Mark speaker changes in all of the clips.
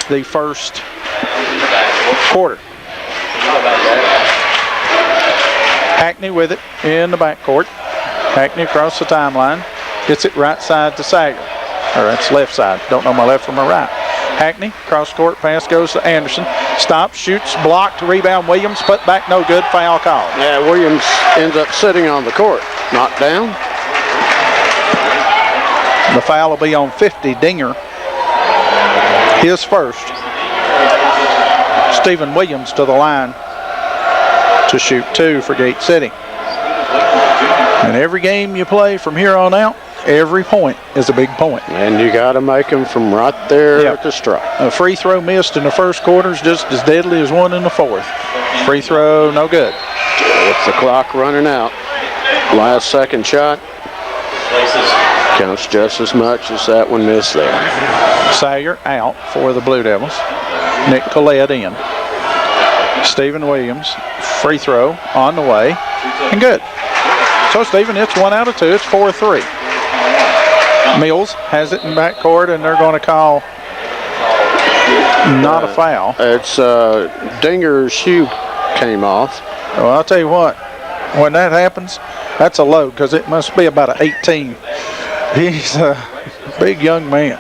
Speaker 1: the first quarter. Hackney with it in the backcourt. Hackney across the timeline. Gets it right side to Sager. Or that's left side. Don't know my left from my right. Hackney, cross court pass goes to Anderson. Stops, shoots, blocked, rebound. Williams, put back, no good. Foul call.
Speaker 2: Yeah, Williams ends up sitting on the court. Knocked down.
Speaker 1: The foul will be on 50, Dinger. His first. Stephen Williams to the line to shoot 2 for Gate City. And every game you play from here on out, every point is a big point.
Speaker 2: And you got to make them from right there at the strike.
Speaker 1: A free throw missed in the first quarter is just as deadly as one in the fourth. Free throw, no good.
Speaker 2: With the clock running out, last second shot counts just as much as that one missed there.
Speaker 1: Sayer out for the Blue Devils. Nick Collette in. Stephen Williams, free throw on the way, and good. So Stephen, it's 1 out of 2. It's 4-3. Mills has it in backcourt, and they're going to call not a foul.
Speaker 2: It's Dinger's shoe came off.
Speaker 1: Well, I'll tell you what, when that happens, that's a load because it must be about an 18. He's a big young man.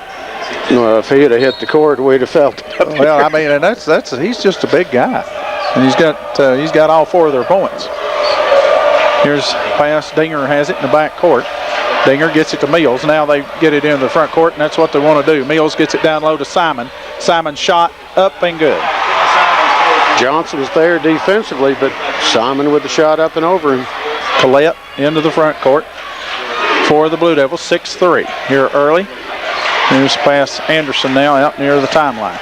Speaker 2: Well, if he had hit the court, we'd have felt it.
Speaker 1: Well, I mean, and that's he's just a big guy, and he's got all 4 of their points. Here's pass. Dinger has it in the back court. Dinger gets it to Mills. Now they get it into the front court, and that's what they want to do. Mills gets it down low to Simon. Simon shot up and good.
Speaker 2: Johnson was there defensively, but Simon with the shot up and over him.
Speaker 1: Collette into the front court for the Blue Devils. 6-3 here early. Here's pass Anderson now out near the timeline.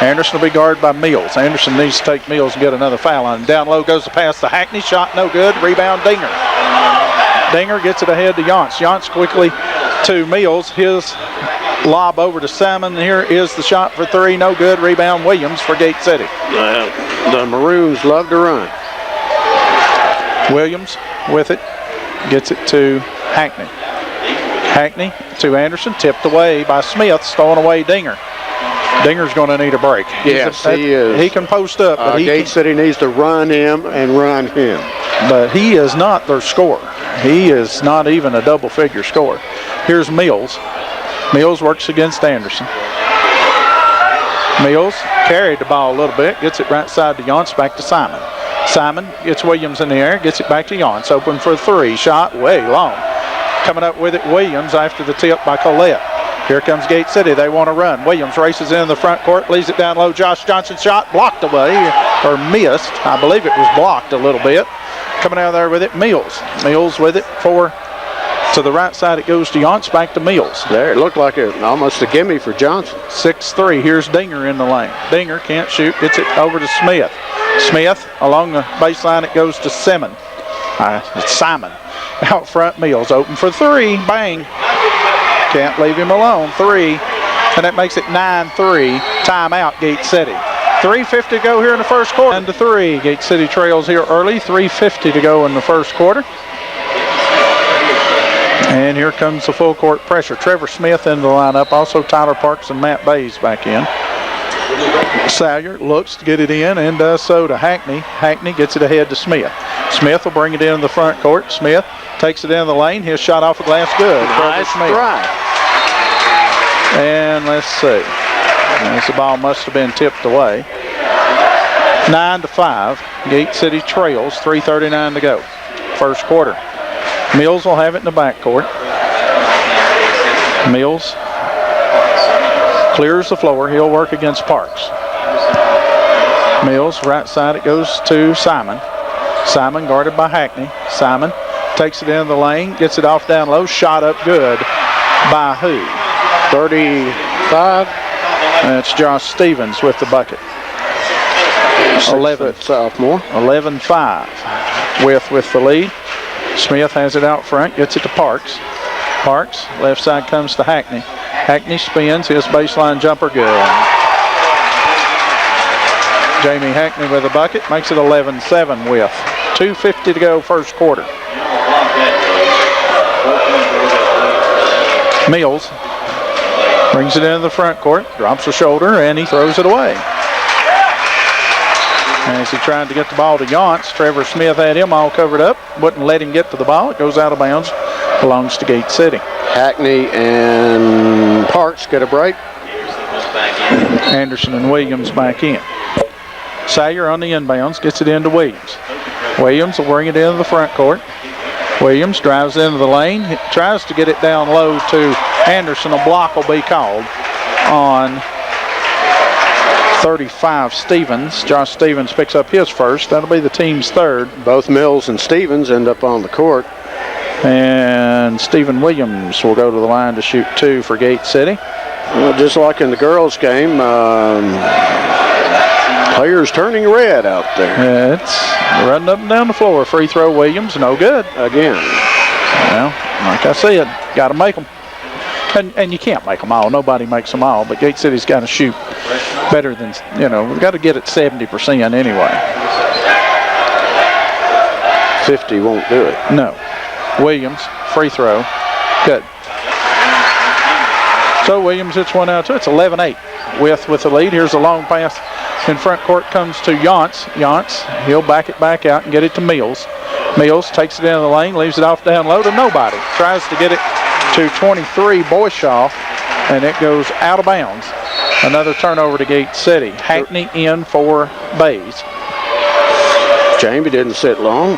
Speaker 1: Anderson will be guarded by Mills. Anderson needs to take Mills and get another foul on him. Down low goes the pass to Hackney. Shot no good. Rebound Dinger. Dinger gets it ahead to Yance. Yance quickly to Mills. His lob over to Salmon. Here is the shot for 3. No good. Rebound Williams for Gate City.
Speaker 2: The Maroons love to run.
Speaker 1: Williams with it. Gets it to Hackney. Hackney to Anderson. Tipped away by Smith. Stolen away Dinger. Dinger's going to need a break.
Speaker 2: Yes, he is.
Speaker 1: He can post up. But
Speaker 2: Gate City needs to run him and run him.
Speaker 1: But he is not their scorer. He is not even a double-figure scorer. Here's Mills. Mills works against Anderson. Mills carried the ball a little bit. Gets it right side to Yance. Back to Simon. Simon gets Williams in the air. Gets it back to Yance. Open for 3. Shot way long. Coming up with it, Williams after the tip by Collette. Here comes Gate City. They want to run. Williams races in the front court, leaves it down low. Josh Johnson shot blocked away or missed. I believe it was blocked a little bit. Coming out there with it, Mills. Mills with it to the right side. It goes to Yance, back to Mills.
Speaker 2: There, it looked like almost a gimme for Johnson.
Speaker 1: 6-3. Here's Dinger in the lane. Dinger can't shoot. Gets it over to Smith. Smith along the baseline. It goes to Simon. It's Simon. Out front, Mills open for 3. Bang. Can't leave him alone. 3. And that makes it 9-3. Timeout, Gate City. 3:50 to go here in the first quarter. 9-3. Gate City trails here early. 3:50 to go in the first quarter. And here comes the full court pressure. Trevor Smith in the lineup. Also Tyler Parks and Matt Bays back in. Salyer looks to get it in and does so to Hackney. Hackney gets it ahead to Smith. Smith will bring it in the front court. Smith takes it in the lane. His shot off the glass good.
Speaker 2: Nice drive.
Speaker 1: And let's see. The ball must have been tipped away. 9-5. Gate City trails. 3:39 to go. First quarter. Mills will have it in the backcourt. Mills clears the floor. He'll work against Parks. Mills, right side, it goes to Simon. Simon guarded by Hackney. Simon takes it in the lane, gets it off down low, shot up good by who?
Speaker 2: 35.
Speaker 1: That's Josh Stevens with the bucket. 11
Speaker 2: sophomore.
Speaker 1: 11-5 with the lead. Smith has it out front, gets it to Parks. Parks, left side comes to Hackney. Hackney spins, his baseline jumper good. Jamie Hackney with a bucket, makes it 11-7 with 2:50 to go first quarter. Mills Brings it into the front court, drops a shoulder, and he throws it away. As he tried to get the ball to Yance, Trevor Smith had him all covered up. Wouldn't let him get to the ball. It goes out of bounds. Belongs to Gate City.
Speaker 2: Hackney and Parks get a break.
Speaker 1: Anderson and Williams back in. Sawyer on the inbounds, gets it into Williams. Williams will bring it into the front court. Williams drives into the lane, tries to get it down low to Anderson. A block will be called on 35 Stevens. Josh Stevens picks up his first. That'll be the team's third.
Speaker 2: Both Mills and Stevens end up on the court.
Speaker 1: And Stephen Williams will go to the line to shoot 2 for Gate City.
Speaker 2: Well, just like in the girls' game, players turning red out there.
Speaker 1: It's running up and down the floor. Free throw, Williams, no good.
Speaker 2: Again.
Speaker 1: Well, like I said, got to make them. And you can't make them all. Nobody makes them all. But Gate City's got to shoot better than, we've got to get it 70% anyway.
Speaker 2: 50 won't do it.
Speaker 1: No. Williams, free throw, good. So Williams hits one out, too. It's 11-8 with the lead. Here's a long pass in front court, comes to Yance. Yance, he'll back it back out and get it to Mills. Mills takes it into the lane, leaves it off down low to nobody. Tries to get it to 23, Boyshaw, and it goes out of bounds. Another turnover to Gate City. Hackney in for Bays.
Speaker 2: Jamie didn't sit long.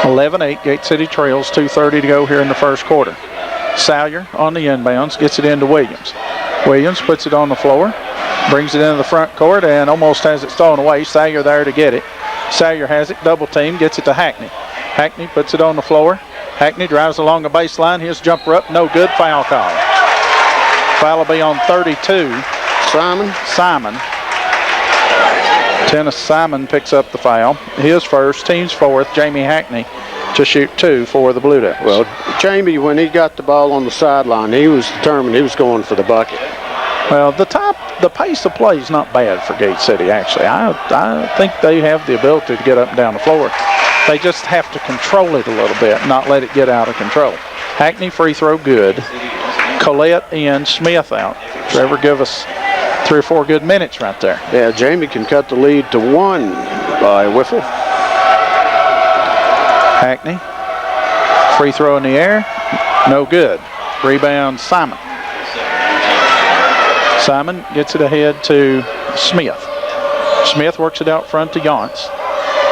Speaker 1: 11-8, Gate City trails, 2:30 to go here in the first quarter. Sawyer on the inbounds, gets it into Williams. Williams puts it on the floor, brings it into the front court, and almost has it stolen away. Sawyer there to get it. Sawyer has it, double team, gets it to Hackney. Hackney puts it on the floor. Hackney drives along the baseline. His jumper up, no good, foul call. Foul will be on 32. Simon. Dennis Simon picks up the foul. His first, team's fourth. Jamie Hackney to shoot 2 for the Blue Devils.
Speaker 2: Well, Jamie, when he got the ball on the sideline, he was determined he was going for the bucket.
Speaker 1: Well, the pace of play is not bad for Gate City, actually. I think they have the ability to get up and down the floor. They just have to control it a little bit, not let it get out of control. Hackney free throw, good. Collette in, Smith out. Trevor, give us 3 or 4 good minutes right there.
Speaker 2: Yeah, Jamie can cut the lead to 1 by Whiffle.
Speaker 1: Hackney, free throw in the air, no good. Rebound, Simon. Simon gets it ahead to Smith. Smith works it out front to Yance.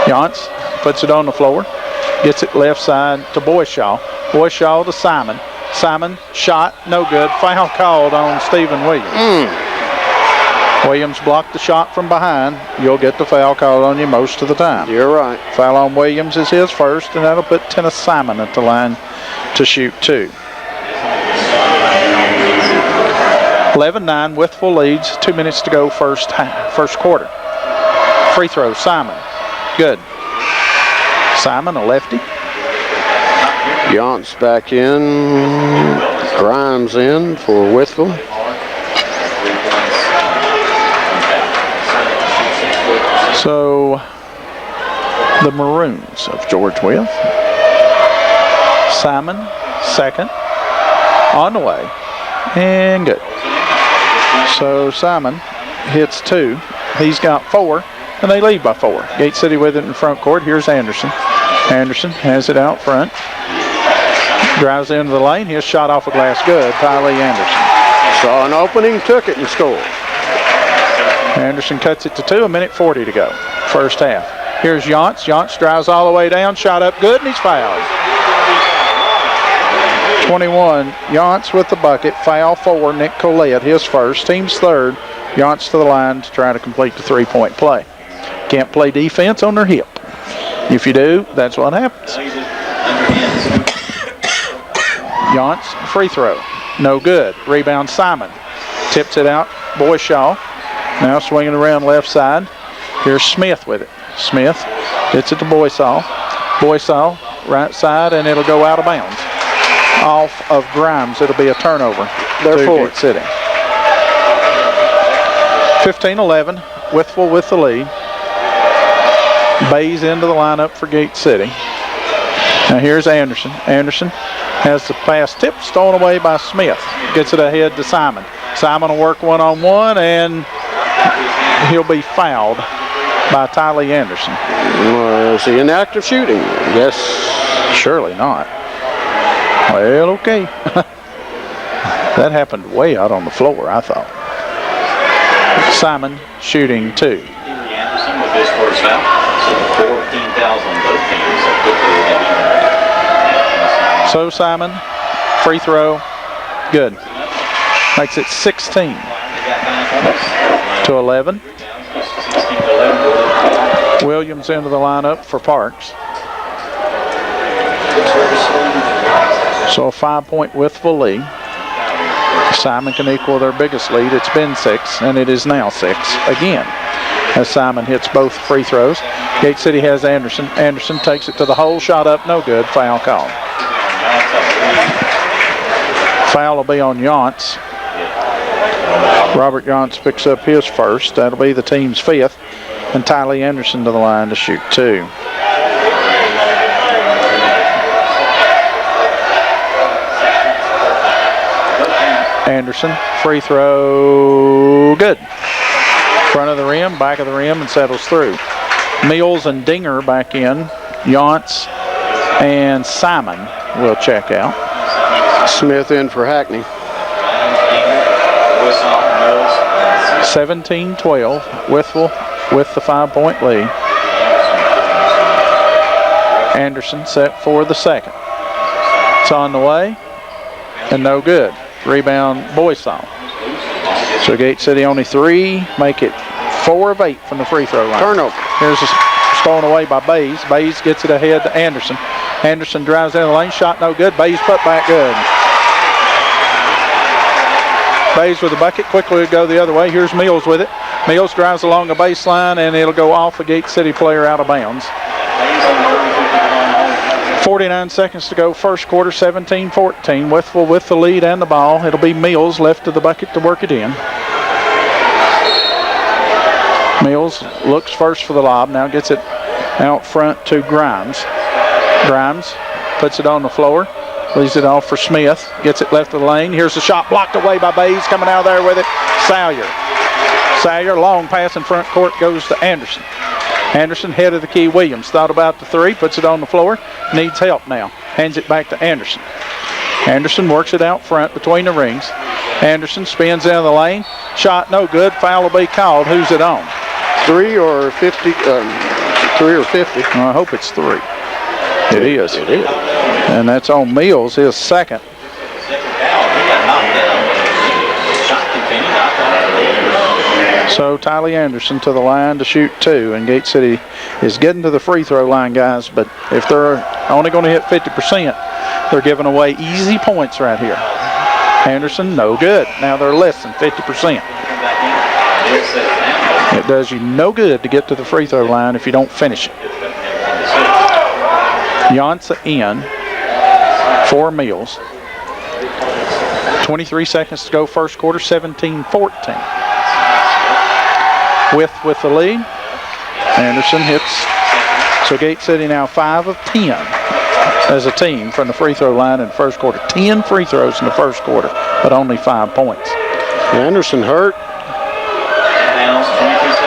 Speaker 1: Yance puts it on the floor, gets it left side to Boyshaw. Boyshaw to Simon. Simon, shot, no good. Foul called on Stephen Williams. Williams blocked the shot from behind. You'll get the foul called on you most of the time.
Speaker 2: You're right.
Speaker 1: Foul on Williams is his first, and that'll put Dennis Simon at the line to shoot 2. 11-9, Wytheville leads. 2 minutes to go first quarter. Free throw, Simon. Good. Simon, a lefty.
Speaker 2: Yance back in. Grimes in for Wytheville.
Speaker 1: So, the Maroons of George Wythe. Simon, second, on the way, and good. So, Simon hits 2. He's got 4, and they lead by 4. Gate City with it in front court. Here's Anderson. Anderson has it out front. Drives into the lane. His shot off a glass, good. Tylee Anderson.
Speaker 2: Saw an opening, took it, and scored.
Speaker 1: Anderson cuts it to 2, 1:40 to go. First half. Here's Yance. Yance drives all the way down, shot up good, and he's fouled. 21, Yance with the bucket. Foul for Nick Collette, his first, team's third. Yance to the line to try to complete the 3-point play. Can't play defense on their hip. If you do, that's what happens. Yance, free throw. No good. Rebound, Simon. Tips it out, Boyshaw. Now swinging around left side. Here's Smith with it. Smith gets it to Boysaw. Boysaw, right side, and it'll go out of bounds. Off of Grimes, it'll be a turnover.
Speaker 2: Therefore,
Speaker 1: Gate City. 15-11, Wytheville with the lead. Bays into the lineup for Gate City. Now here's Anderson. Anderson Has the pass tipped, stolen away by Smith. Gets it ahead to Simon. Simon will work one-on-one, and he'll be fouled by Tylee Anderson.
Speaker 2: Is he inactive shooting? Yes.
Speaker 1: Surely not. Well, okay. That happened way out on the floor, I thought. Simon shooting 2.
Speaker 3: Anderson with his first foul. So 14 fouls on both teams.
Speaker 1: So Simon, free throw, good. Makes it 16 to 11. Williams into the lineup for Parks. So a 5-point Wytheville lead. Simon can equal their biggest lead. It's been 6, and it is now 6 again, as Simon hits both free throws. Gate City has Anderson. Anderson takes it to the hole, shot up, no good, foul call. Foul will be on Yance. Robert Yance picks up his first. That'll be the team's 5th. And Tylee Anderson to the line to shoot 2. Anderson, free throw, good. Front of the rim, back of the rim, and settles through. Mills and Dinger back in. Yance and Simon will check out.
Speaker 2: Smith in for Hackney.
Speaker 1: 17-12, Wytheville with the 5-point lead. Anderson set for the second. It's on the way, and no good. Rebound, Boysaw. So Gate City only 3, make it 4 of 8 from the free throw line.
Speaker 2: Turnover.
Speaker 1: Here's a stolen away by Bays. Bays gets it ahead to Anderson. Anderson drives down the lane, shot no good. Bays put back good. Bays with the bucket, quickly would go the other way. Here's Mills with it. Mills drives along the baseline, and it'll go off a Gate City player out of bounds. 49 seconds to go, first quarter, 17-14. Wytheville with the lead and the ball. It'll be Mills left to the bucket to work it in. Mills looks first for the lob, now gets it out front to Grimes. Grimes puts it on the floor, leaves it off for Smith, gets it left of the lane. Here's the shot blocked away by Bays, coming out there with it, Salyer. Salyer, long pass in front court, goes to Anderson. Anderson, head of the key. Williams thought about the 3, puts it on the floor, needs help now. Hands it back to Anderson. Anderson works it out front between the rings. Anderson spins down the lane. Shot no good. Foul will be called. Who's it on?
Speaker 2: 3 or 50? 3 or 50.
Speaker 1: I hope it's 3. It is.
Speaker 2: It is.
Speaker 1: And that's on Mills, his second. So Tylee Anderson to the line to shoot 2, and Gate City is getting to the free throw line, guys, but if they're only going to hit 50%, they're giving away easy points right here. Anderson, no good. Now they're less than 50%. It does you no good to get to the free throw line if you don't finish it. Yance in for Mills. 23 seconds to go, first quarter, 17-14. With the lead. Anderson hits. So Gate City now 5 of 10 as a team from the free throw line in the first quarter. 10 free throws in the first quarter, but only 5 points.
Speaker 2: Anderson hurt.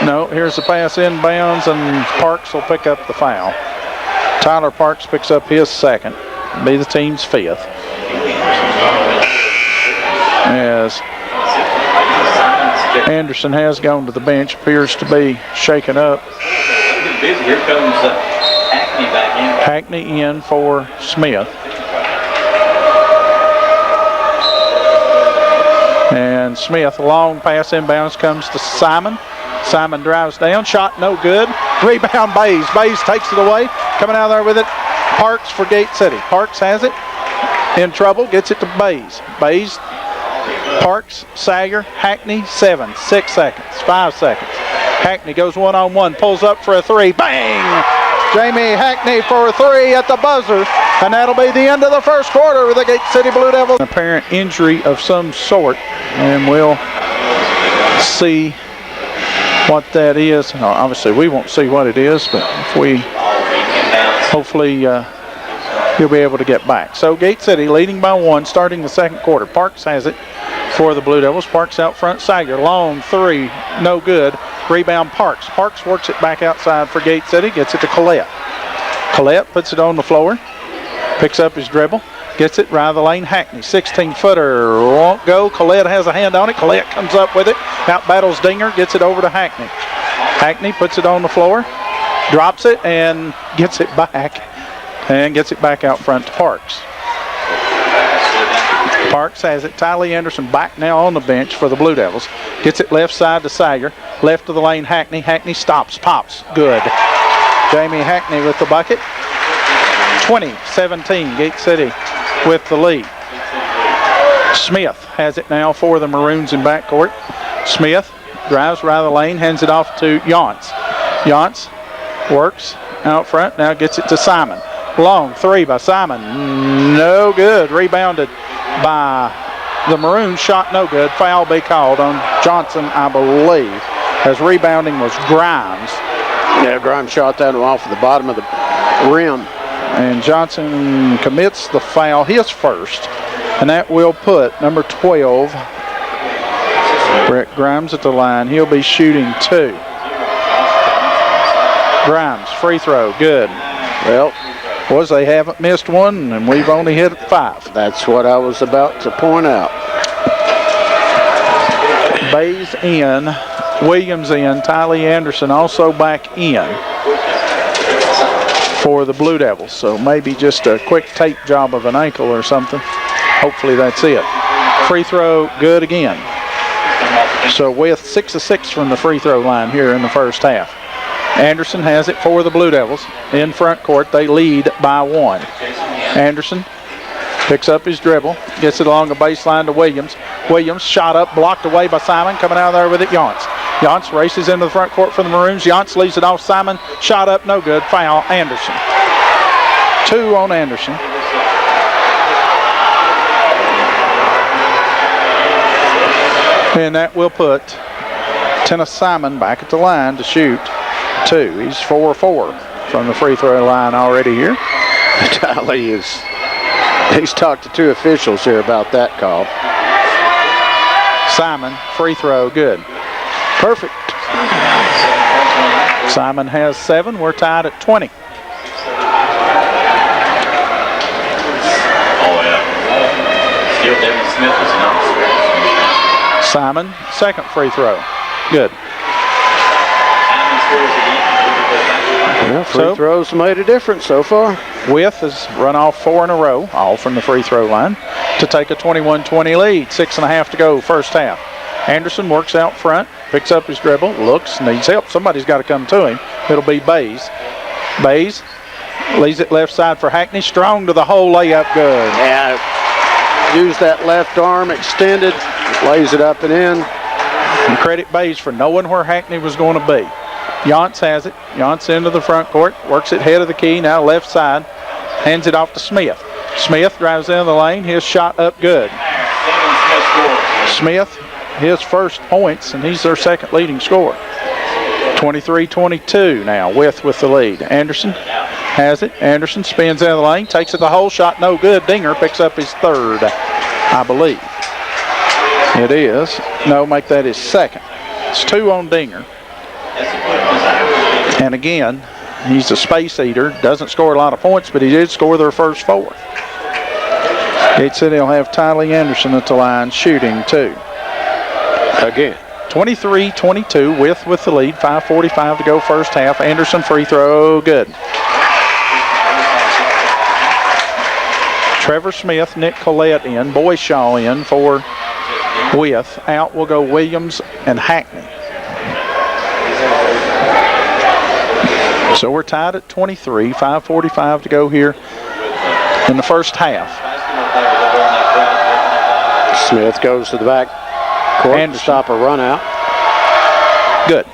Speaker 1: No, here's the pass inbounds, and Parks will pick up the foul. Tyler Parks picks up his second. Be the team's 5th. As Anderson has gone to the bench, appears to be shaken up.
Speaker 3: Here comes Hackney back in.
Speaker 1: Hackney in for Smith. And Smith, long pass inbounds, comes to Simon. Simon drives down, shot no good. Rebound Bays. Bays takes it away. Coming out there with it, Parks for Gate City. Parks has it, in trouble, gets it to Bays. Bays, Parks, Sager, Hackney, 7, 6 seconds, 5 seconds. Hackney goes one-on-one, pulls up for a 3, bang! Jamie Hackney for a 3 at the buzzer, and that'll be the end of the first quarter with the Gate City Blue Devils. An apparent injury of some sort, and we'll see what that is. Obviously, we won't see what it is, but if we hopefully he'll be able to get back. So Gate City leading by 1 starting the second quarter. Parks has it for the Blue Devils. Parks out front. Sager, long three, no good. Rebound Parks. Parks works it back outside for Gate City. Gets it to Collette. Collette puts it on the floor. Picks up his dribble. Gets it right of the lane. Hackney, 16-footer, won't go. Collette has a hand on it. Collette comes up with it. Out battles Dinger. Gets it over to Hackney. Hackney puts it on the floor. Drops it and gets it back. And gets it back out front to Parks. Parks has it. Tylee Anderson back now on the bench for the Blue Devils. Gets it left side to Sager. Left of the lane, Hackney. Hackney stops, pops. Good. Jamie Hackney with the bucket. 20-17, Gate City with the lead. Smith has it now for the Maroons in backcourt. Smith drives right of the lane, hands it off to Yance. Yance works out front, now gets it to Simon. Long three by Simon, no good. Rebounded by the Maroons, shot no good. Foul be called on Johnson, I believe, as rebounding was Grimes.
Speaker 2: Yeah, Grimes shot that off of the bottom of the rim.
Speaker 1: And Johnson commits the foul, his first, and that will put number 12, Brett Grimes, at the line. He'll be shooting 2. Grimes, free throw, good. Well, boys, they haven't missed one, and we've only hit 5.
Speaker 2: That's what I was about to point out.
Speaker 1: Bays in, Williams in, Tylee Anderson also back in for the Blue Devils. So maybe just a quick tape job of an ankle or something. Hopefully that's it. Free throw, good again. So with 6 of 6 from the free throw line here in the first half. Anderson has it for the Blue Devils. In front court, they lead by 1. Anderson picks up his dribble, gets it along the baseline to Williams. Williams shot up, blocked away by Simon, coming out of there with it, Yance. Yance races into the front court for the Maroons. Yance leaves it off Simon, shot up, no good. Foul, Anderson. 2 on Anderson. And that will put Tennis Simon back at the line to shoot 2. He's 4-4 from the free throw line already here.
Speaker 2: Tylee he's talked to 2 officials here about that call.
Speaker 1: Simon, free throw, good. Perfect. Simon has 7. We're tied at 20.
Speaker 3: Oh, yeah. Still Devin Smith was not.
Speaker 1: Simon, second free throw, good.
Speaker 2: Yeah, free throws made a difference so far.
Speaker 1: Wythe has run off 4 in a row, all from the free throw line, to take a 21-20 lead. 6.5 to go, first half. Anderson works out front, picks up his dribble, looks, needs help. Somebody's got to come to him. It'll be Bays. Bays leaves it left side for Hackney. Strong to the hole, layup, good.
Speaker 2: Yeah, use that left arm extended, lays it up and in.
Speaker 1: And credit Bays for knowing where Hackney was going to be. Yance has it. Yance into the front court, works it head of the key, now left side, hands it off to Smith. Smith drives into the lane, his shot up good. Smith, his first points, and he's their second leading scorer. 23-22 now, with the lead. Anderson has it. Anderson spins out of the lane, takes it the hole, shot no good. Dinger picks up his 3rd, I believe. It is. No, make that his 2nd. It's 2 on Dinger. And again, he's a space eater. Doesn't score a lot of points, but he did score their first 4. Gate City will have Tylee Anderson at the line shooting 2.
Speaker 2: Again.
Speaker 1: 23-22 with the lead. 5:45 to go first half. Anderson free throw, good. Trevor Smith, Nick Collette in. Boyshaw in for Wythe. Out will go Williams and Hackney. So we're tied at 23. 5:45 to go here in the first half.
Speaker 2: Smith goes to the back court to stop a run out.
Speaker 1: Good.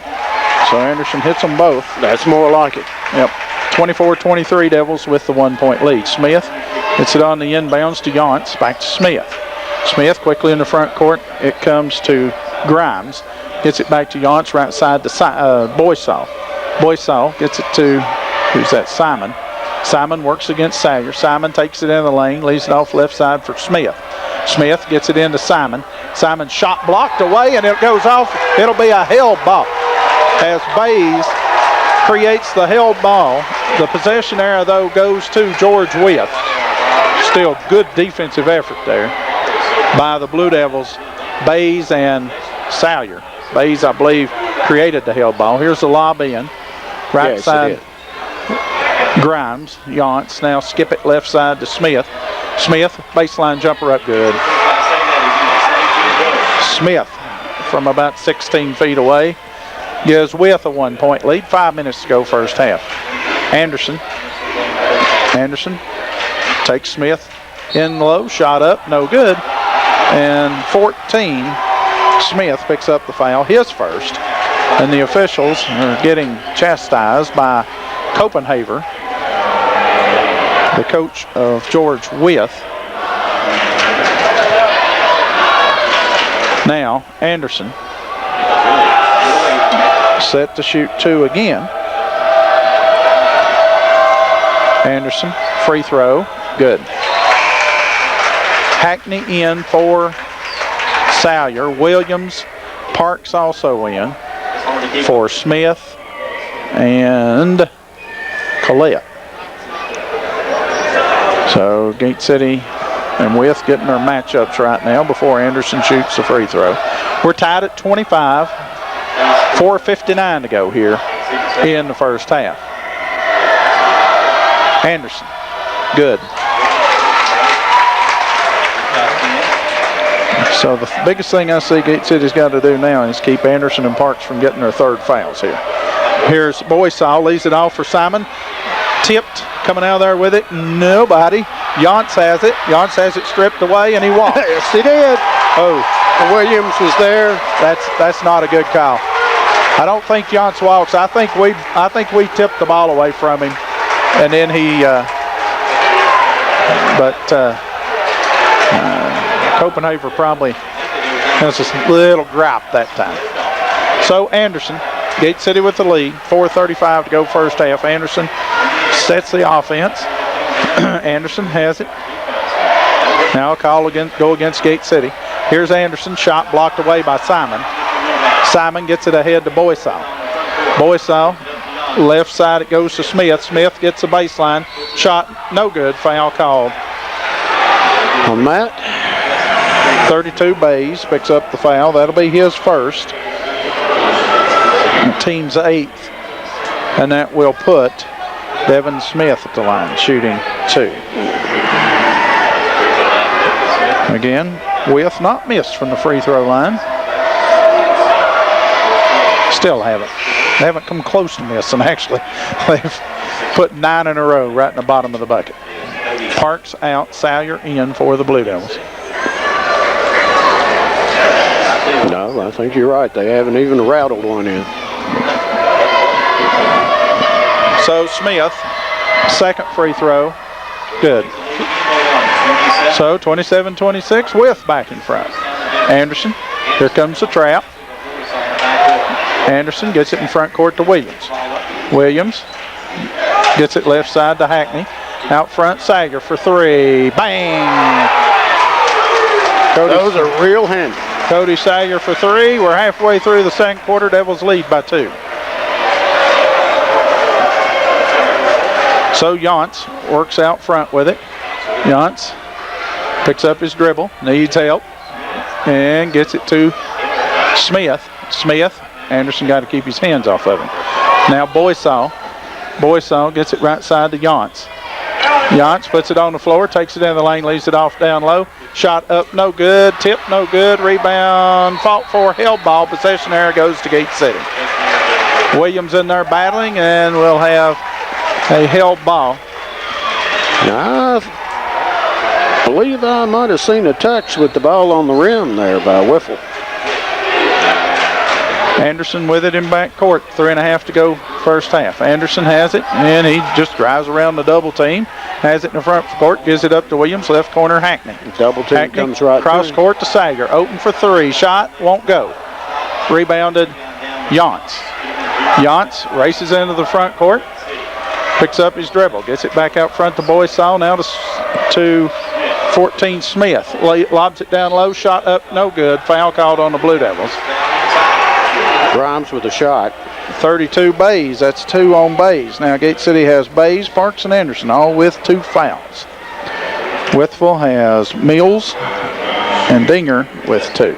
Speaker 1: So Anderson hits them both.
Speaker 2: That's more like it.
Speaker 1: Yep. 24-23 Devils with the 1-point lead. Smith hits it on the inbounds to Yance. Back to Smith. Smith quickly in the front court. It comes to Grimes. Gets it back to Yance right side to Boysaw. Boysaw gets it to, who's that, Simon. Simon works against Salyer. Simon takes it in the lane, leaves it off left side for Smith. Smith gets it into Simon. Simon's shot blocked away, and it goes off. It'll be a held ball as Bays creates the held ball. The possession area, though, goes to George Wythe. Still good defensive effort there by the Blue Devils, Bays and Salyer. Bays, I believe, created the held ball. Here's the lob in. Right side, Grimes, Yance. Now skip it left side to Smith. Smith, baseline jumper up good. Smith from about 16 feet away gives Wythe a 1-point lead. 5 minutes to go first half. Anderson takes Smith in low, shot up, no good. And 14, Smith picks up the foul, his first. And the officials are getting chastised by Copenhaver, the coach of George Wythe. Now, Anderson set to shoot 2 again. Anderson, free throw, good. Hackney in for Salyer. Williams, Parks also in for Smith and Collette. So Gate City and Wythe getting their matchups right now before Anderson shoots the free throw. We're tied at 25. 4:59 to go here in the first half. Anderson, good. So the biggest thing I see Gate City's got to do now is keep Anderson and Parks from getting their third fouls here. Here's Boysaw, leaves it off for Simon. Tipped, coming out of there with it, nobody. Yance has it. Yance has it stripped away, and he walked.
Speaker 2: Yes, he did.
Speaker 1: Oh,
Speaker 2: Williams was there.
Speaker 1: that's not a good call. I don't think Yance walks. I think we tipped the ball away from him, and then he. Copenhaver probably has a little gripe that time. So Anderson, Gate City with the lead. 4:35 to go first half. Anderson sets the offense. Anderson has it. Now a call go against Gate City. Here's Anderson, shot blocked away by Simon. Simon gets it ahead to Boysaw. Boysaw, left side it goes to Smith. Smith gets the baseline. Shot, no good. Foul called.
Speaker 2: On that,
Speaker 1: 32 Bays picks up the foul. That'll be his first. Team's 8th. And that will put Devin Smith at the line, shooting 2. Again, Wythe not missed from the free throw line. Still haven't come close to missing, actually. They've put 9 in a row right in the bottom of the bucket. Parks out, Salyer in for the Blue Devils.
Speaker 2: no, I think you're right. They haven't even rattled one in.
Speaker 1: So Smith, second free throw, good. So 27-26, Wythe back in front. Anderson, here comes the trap. Anderson gets it in front court to Williams. Williams gets it left side to Hackney. Out front, Sager for 3. Bang!
Speaker 2: Those are real handy.
Speaker 1: Cody Sager for 3. We're halfway through the second quarter. Devils lead by 2. So Yance works out front with it. Yance picks up his dribble, needs help, and gets it to Smith. Anderson got to keep his hands off of him. Now Boysaw gets it right side to Yance. Yance puts it on the floor, takes it in the lane, leaves it off down low. Shot up, no good. Tip, no good. Rebound, fought for, held ball. Possession area goes to Gate City. Williams in there battling, and we'll have a held ball.
Speaker 2: I believe I might have seen a touch with the ball on the rim there by Whiffle.
Speaker 1: Anderson with it in back court. 3.5 to go first half. Anderson has it, and he just drives around the double team. Has it in the front court, gives it up to Williams, left corner Hackney.
Speaker 2: Double team
Speaker 1: Hackney
Speaker 2: comes right
Speaker 1: cross
Speaker 2: through.
Speaker 1: court to Sager. Open for 3. Shot, won't go. Rebounded Yance. Yance races into the front court. Picks up his dribble, gets it back out front to Boysaw. Now to 14 Smith. Lobs it down low, shot up, no good. Foul called on the Blue Devils.
Speaker 2: Grimes with a shot.
Speaker 1: 32 Bays, that's 2 on Bays. Now Gate City has Bays, Parks, and Anderson, all with 2 fouls. Wytheville has Mills and Dinger with 2.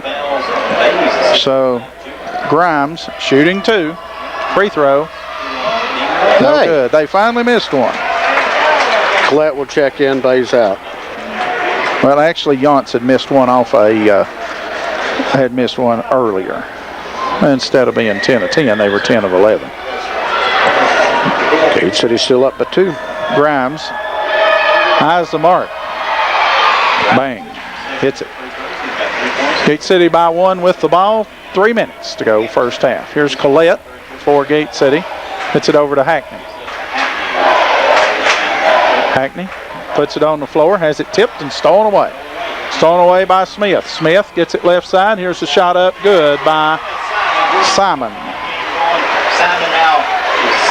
Speaker 1: So Grimes shooting 2, free throw, no good. They finally missed one.
Speaker 2: Collette will check in, Bays out.
Speaker 1: Well, actually, Yonts had missed one off had missed one earlier. Instead of being 10 of 10, they were 10 of 11.
Speaker 2: Gate City still up by 2.
Speaker 1: Grimes eyes the mark. Bang. Hits it. Gate City by 1 with the ball. 3 minutes to go first half. Here's Collette for Gate City. Hits it over to Hackney. Hackney puts it on the floor, has it tipped and stolen away. Stolen away by Smith. Smith gets it left side. Here's the shot up. Good by Simon.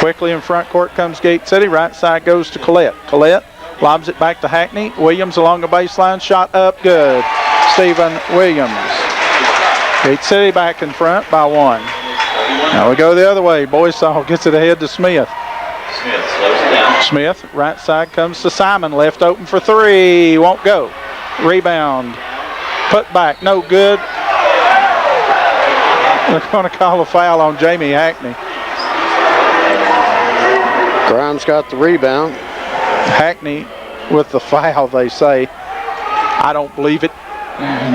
Speaker 1: Quickly in front court comes Gate City. Right side goes to Collette. Collette lobs it back to Hackney. Williams along the baseline. Shot up. Good. Stephen Williams. Gate City back in front by 1. Now we go the other way. Boysaw gets it ahead to Smith.
Speaker 3: Smith slows it down.
Speaker 1: Smith, right side comes to Simon. Left open for 3. Won't go. Rebound. Put back. No good. They're going to call a foul on Jamie Hackney.
Speaker 2: Grimes got the rebound.
Speaker 1: Hackney with the foul, they say. I don't believe it.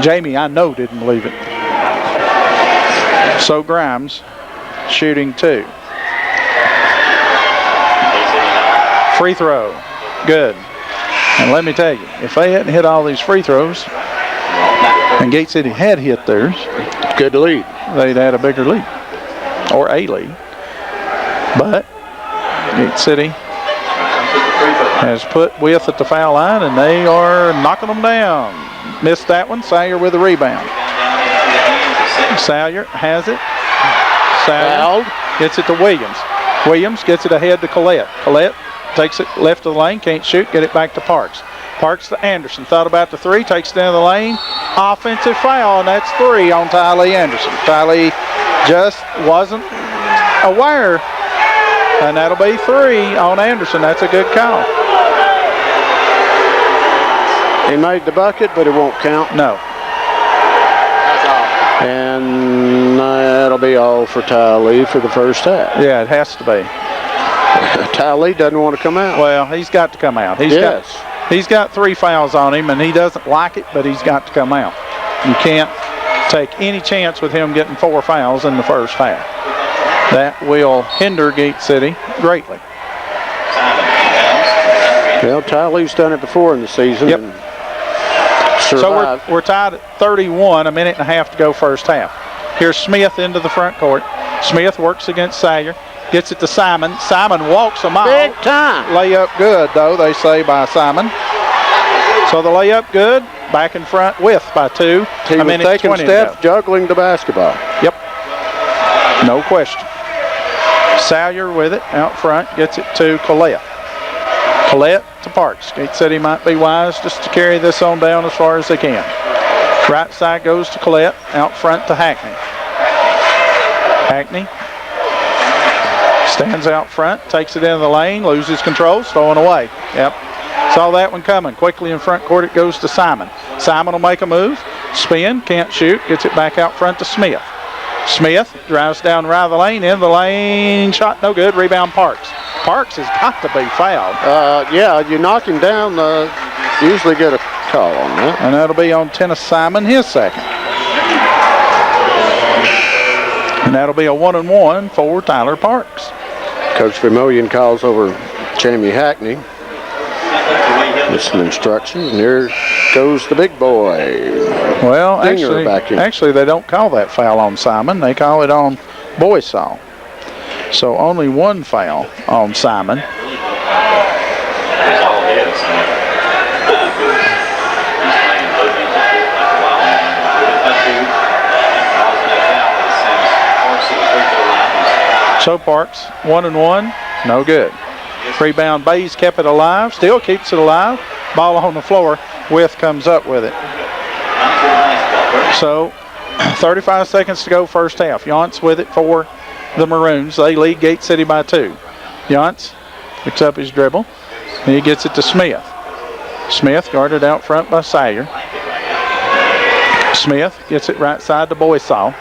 Speaker 1: Jamie, I know, didn't believe it. So Grimes shooting 2. Free throw. Good. And let me tell you, if they hadn't hit all these free throws, and Gate City had hit theirs,
Speaker 2: good lead.
Speaker 1: They'd had a bigger lead, or a lead. But Gate City has put Wythe at the foul line, and they are knocking them down. Missed that one. Salyer with the rebound. Salyer has it. Salyer gets it to Williams. Williams gets it ahead to Collette. Collette takes it left of the lane, can't shoot, get it back to Parks. Parks to Anderson, thought about the 3, takes it down the lane. Offensive foul, and that's 3 on Tylee Anderson. Tylee just wasn't aware, and that'll be 3 on Anderson. That's a good call.
Speaker 2: He made the bucket, but it won't count.
Speaker 1: No.
Speaker 2: And that'll be all for Tylee for the first half.
Speaker 1: Yeah, it has to be.
Speaker 2: Tylee doesn't want to come out.
Speaker 1: Well, he's got to come out. He's got 3 fouls on him, and he doesn't like it, but he's got to come out. You can't take any chance with him getting 4 fouls in the first half. That will hinder Gate City greatly.
Speaker 2: Well, Tylee's done it before in the season.
Speaker 1: Yep.
Speaker 2: And
Speaker 1: so we're tied at 31, a minute and a half to go first half. Here's Smith into the front court. Smith works against Salyer. Gets it to Simon. Simon walks a mile.
Speaker 2: Big time.
Speaker 1: Layup good, though, they say, by Simon. So the layup good. Back in front with by 2.
Speaker 2: He was taking steps, juggling the basketball.
Speaker 1: Yep. No question. Salyer with it out front. Gets it to Collette. Collette to Parks. Gate City might be wise just to carry this on down as far as they can. Right side goes to Collette. Out front to Hackney. Hackney stands out front, takes it into the lane, loses control, throwing away. Yep. Saw that one coming. Quickly in front court, it goes to Simon. Simon will make a move. Spin, can't shoot, gets it back out front to Smith. Smith drives down right of the lane, in the lane, shot no good, rebound Parks. Parks has got to be fouled.
Speaker 2: Yeah, you knock him down, usually get a call on that.
Speaker 1: And that'll be on Tennis Simon, his second. And that'll be a 1-and-1 for Tyler Parks.
Speaker 2: Coach Vermillion calls over Jamie Hackney with some instructions, and here goes the big boy.
Speaker 1: Well, actually, they don't call that foul on Simon. They call it on Boysaw. So only 1 foul on Simon. So Parks, 1-and-1, no good. Rebound, Bays kept it alive, still keeps it alive. Ball on the floor. Wythe comes up with it. So 35 seconds to go first half. Yance with it for the Maroons. They lead Gate City by 2. Yance picks up his dribble. And he gets it to Smith. Smith guarded out front by Sawyer. Smith gets it right side to Boysaw.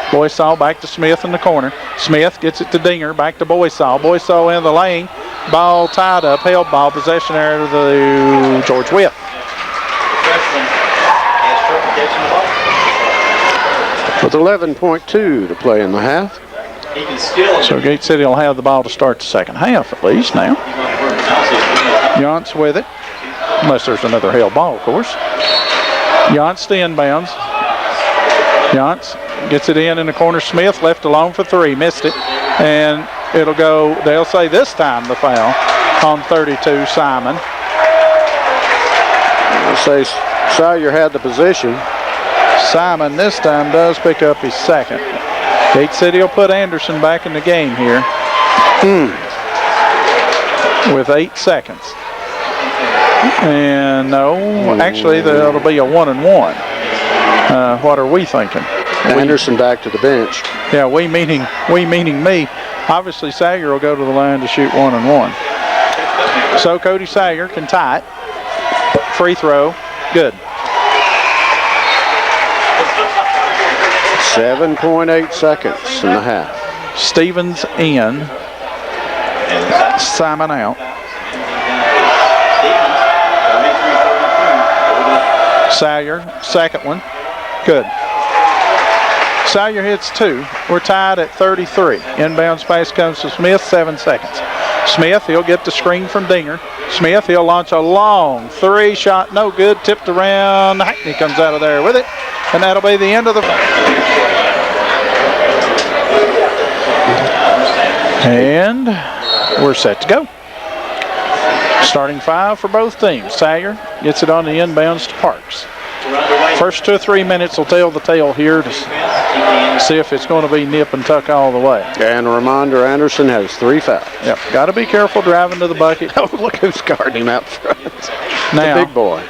Speaker 1: Boysaw back to Smith in the corner. Smith gets it to Dinger, back to Boysaw. Boysaw in the lane. Ball tied up, held ball, possession area to the George Wythe.
Speaker 2: With 11.2 to play in the half.
Speaker 1: So Gate City will have the ball to start the second half at least now. Yance with it, unless there's another held ball, of course. Yance to inbounds. Yance gets it in the corner. Smith left alone for 3, missed it. And it'll go, they'll say this time the foul on 32, Simon.
Speaker 2: They'll say Sawyer had the position.
Speaker 1: Simon this time does pick up his second. Gate City will put Anderson back in the game here with 8 seconds. And no, actually that'll be a 1-and-1. What are we thinking?
Speaker 2: Anderson back to the bench.
Speaker 1: Yeah, we meaning me. Obviously Sawyer will go to the line to shoot 1-and-1. So Cody Sawyer can tie it. Free throw, good.
Speaker 2: 7.8 seconds in the half.
Speaker 1: Stevens in. Simon out. Sawyer, second one. Good. Sawyer hits 2. We're tied at 33. Inbounds pass comes to Smith, 7 seconds. Smith, he'll get the screen from Dinger. Smith, he'll launch a long 3 shot, no good, tipped around. Hackney comes out of there with it. And that'll be the end of the... And we're set to go. Starting 5 for both teams. Sawyer gets it on the inbounds to Parks. First 2 or 3 minutes will tell the tale here to see if it's going to be nip and tuck all the way.
Speaker 2: And a reminder, Anderson has 3 fouls.
Speaker 1: Yep, got to be careful driving to the bucket.
Speaker 2: Oh, look who's guarding him out front.
Speaker 1: Now,
Speaker 2: the big boy.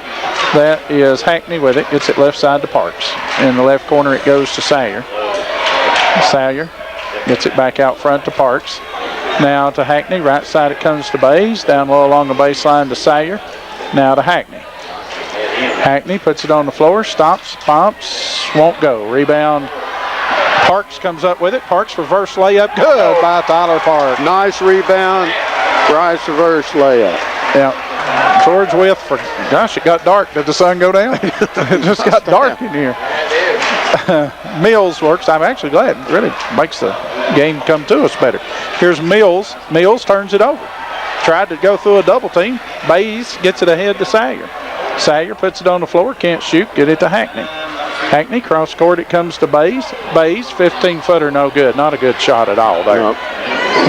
Speaker 1: That is Hackney with it. Gets it left side to Parks. In the left corner it goes to Sawyer. Sawyer gets it back out front to Parks. Now to Hackney. Right side it comes to Bays. Down low along the baseline to Sawyer. Now to Hackney. Hackney puts it on the floor. Stops. Pumps. Won't go. Rebound. Parks comes up with it. Parks reverse layup. Good by Tyler Parks.
Speaker 2: Nice rebound. Rice reverse layup.
Speaker 1: Yeah. George Wythe, gosh, it got dark. Did the sun go down? It just got dark in here. Mills works. I'm actually glad. It really makes the game come to us better. Here's Mills. Mills turns it over. Tried to go through a double team. Bays gets it ahead to Sawyer. Sawyer puts it on the floor. Can't shoot. Get it to Hackney. Hackney, cross court. It comes to Bays. Bays, 15-footer, no good. Not a good shot at all there. Nope.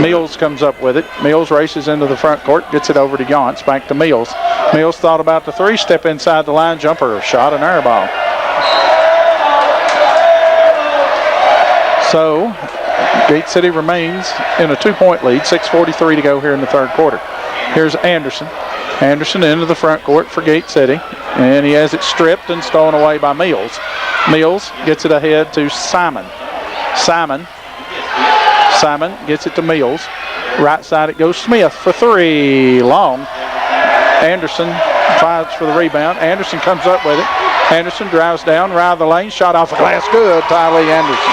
Speaker 1: Mills comes up with it. Mills races into the front court, gets it over to Yance, back to Mills. Mills thought about the 3, step inside the line, jumper, shot, an air ball. So, Gate City remains in a 2-point lead, 6:43 to go here in the third quarter. Here's Anderson. Anderson into the front court for Gate City, and he has it stripped and stolen away by Mills. Mills gets it ahead to Simon. Simon gets it to Mills. Right side it goes Smith for 3. Long. Anderson fights for the rebound. Anderson comes up with it. Anderson drives down, right of the lane, shot off the glass. Good, Tylee Anderson.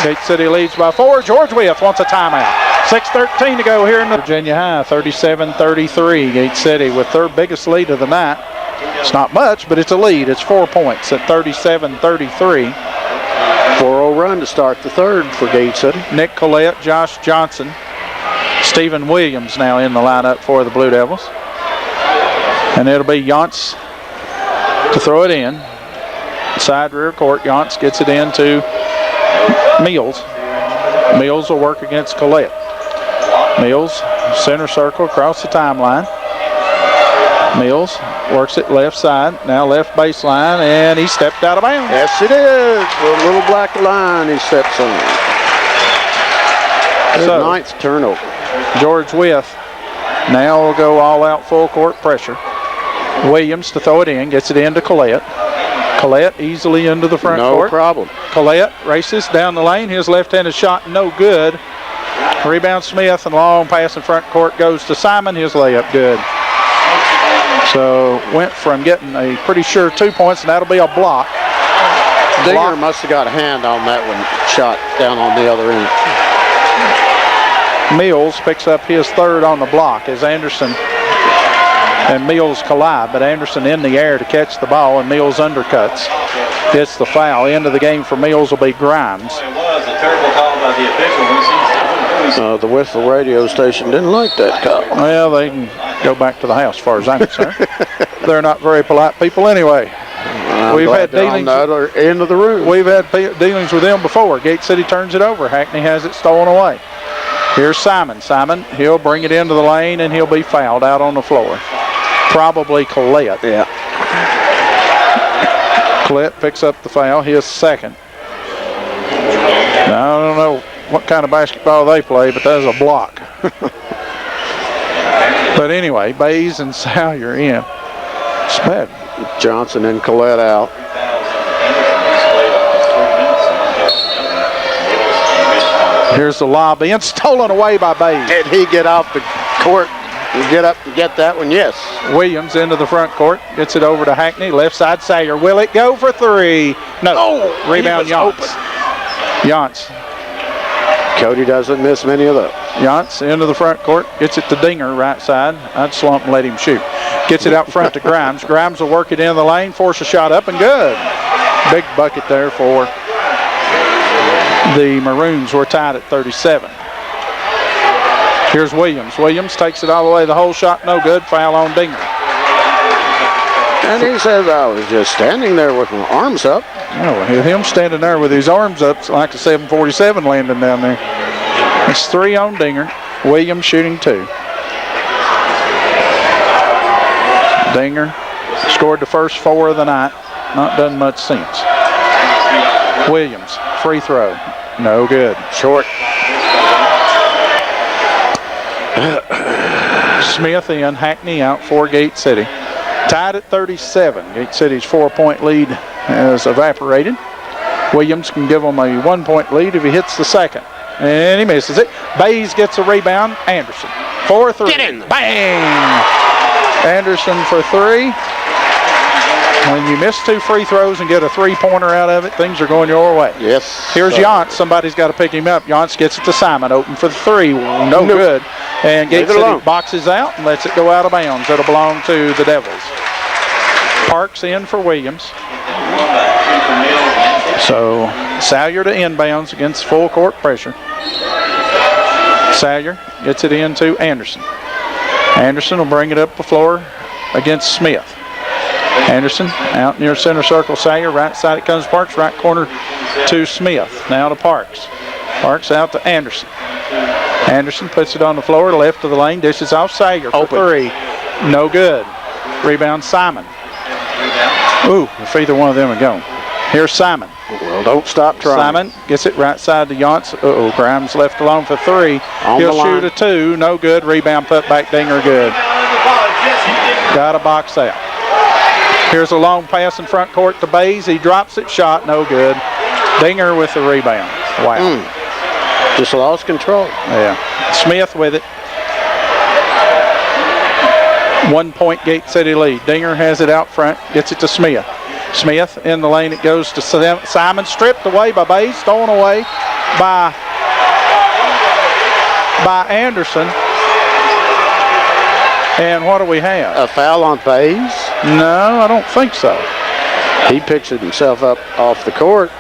Speaker 1: Gate City leads by 4. George Wythe wants a timeout. 6:13 to go here in the Virginia High. 37-33. Gate City with their biggest lead of the night. It's not much, but it's a lead. It's 4 points at 37-33.
Speaker 2: 4-0 run to start the third for Gate City.
Speaker 1: Nick Collette, Josh Johnson, Stephen Williams now in the lineup for the Blue Devils. And it'll be Yance to throw it in. Side rear court, Yance gets it in to Mills. Mills will work against Collette. Mills, center circle across the timeline. Mills works it left side, now left baseline, and he stepped out of bounds.
Speaker 2: Yes, it is. A little black line he steps on.
Speaker 1: So,
Speaker 2: ninth turnover.
Speaker 1: George Wythe now will go all out full court pressure. Williams to throw it in, gets it into Collette. Collette easily into the front court.
Speaker 2: No problem.
Speaker 1: Collette races down the lane. His left-handed shot no good. Rebound Smith and long pass in front court goes to Simon. His layup good. So went from getting a pretty sure 2 points, and that'll be a block.
Speaker 2: Dinger must have got a hand on that one, shot down on the other end.
Speaker 1: Mills picks up his third on the block as Anderson and Mills collide, but Anderson in the air to catch the ball, and Mills undercuts. Gets the foul. End of the game for Mills will be Grimes.
Speaker 3: It was a terrible call by the official.
Speaker 2: The Whistler radio station didn't like that call.
Speaker 1: Well, they can go back to the house as far as I'm concerned. They're not very polite people anyway. We've had dealings
Speaker 2: on the other end of the room.
Speaker 1: We've had dealings with them before. Gate City turns it over. Hackney has it stolen away. Here's Simon. Simon, he'll bring it into the lane, and he'll be fouled out on the floor. Probably Collette.
Speaker 2: Yeah.
Speaker 1: Collette picks up the foul. His second. Now, I don't know what kind of basketball they play, but that's a block. But anyway, Bays and Salyer in. It's bad.
Speaker 2: Johnson and Collette out.
Speaker 1: Here's the lob in, stolen away by Bays.
Speaker 2: Did he get off the court and get up and get that one? Yes.
Speaker 1: Williams into the front court, gets it over to Hackney, left side Salyer. Will it go for three? No.
Speaker 2: Oh,
Speaker 1: rebound Yance. Yance.
Speaker 2: Cody doesn't miss many of those.
Speaker 1: Yance into the front court, gets it to Dinger right side. I'd slump and let him shoot. Gets it out front to Grimes. Grimes will work it in the lane, force a shot up and good. Big bucket there for the Maroons. We're tied at 37. Here's Williams. Williams takes it all the way. The whole shot no good. Foul on Dinger.
Speaker 2: And he says, I was just standing there with my arms up.
Speaker 1: Oh, him standing there with his arms up, it's like a 747 landing down there. It's 3 on Dinger. Williams shooting 2. Dinger scored the first 4 of the night. Not done much since. Williams, free throw. No good.
Speaker 2: Short.
Speaker 1: Smith in, Hackney out for Gate City. Tied at 37. Gate City's 4-point lead has evaporated. Williams can give them a 1-point lead if he hits the second. And he misses it. Bays gets a rebound. Anderson. 4-3.
Speaker 2: Get in.
Speaker 1: Bang! Anderson for 3. When you miss 2 free throws and get a 3-pointer out of it, things are going your way.
Speaker 2: Yes.
Speaker 1: Here's Yance. Somebody's got to pick him up. Yance gets it to Simon. Open for the 3. No good. And Gate City boxes out and lets it go out of bounds. It'll belong to the Devils. Parks in for Williams. So Salyer to inbounds against full court pressure. Salyer gets it into Anderson. Anderson will bring it up the floor against Smith. Anderson out near center circle. Salyer, right side it comes Parks, right corner to Smith. Now to Parks. Parks out to Anderson. Anderson puts it on the floor, left of the lane, dishes off Salyer for 3. No good. Rebound Simon. Ooh, if either one of them are gone. Here's Simon.
Speaker 2: Well, don't stop trying.
Speaker 1: Simon gets it right side to Yance. Uh-oh, Grimes left alone for 3. He'll shoot a 2. No good. Rebound, put back, Dinger, good. Got a box out. Here's a long pass in front court to Bays. He drops it, shot, no good. Dinger with the rebound. Wow.
Speaker 2: Just lost control.
Speaker 1: Yeah. Smith with it. 1-point Gate City lead. Dinger has it out front, gets it to Smith. Smith in the lane, it goes to Simon, stripped away by Bays, stolen away by Anderson. And what do we have?
Speaker 2: A foul on Bays?
Speaker 1: No, I don't think so.
Speaker 2: He picks it himself up off the court.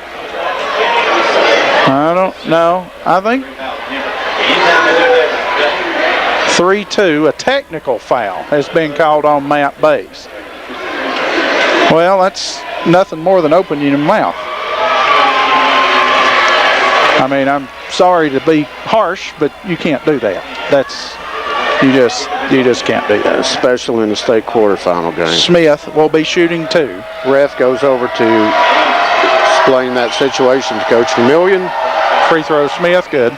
Speaker 1: I don't know. I think 3-2, a technical foul has been called on Matt Bays. Well, that's nothing more than opening your mouth. I mean, I'm sorry to be harsh, but you can't do that. You just can't do that.
Speaker 2: Especially in the state quarterfinal game.
Speaker 1: Smith will be shooting 2.
Speaker 2: Ref goes over to explain that situation to Coach Vermillion.
Speaker 1: Free throw Smith, good.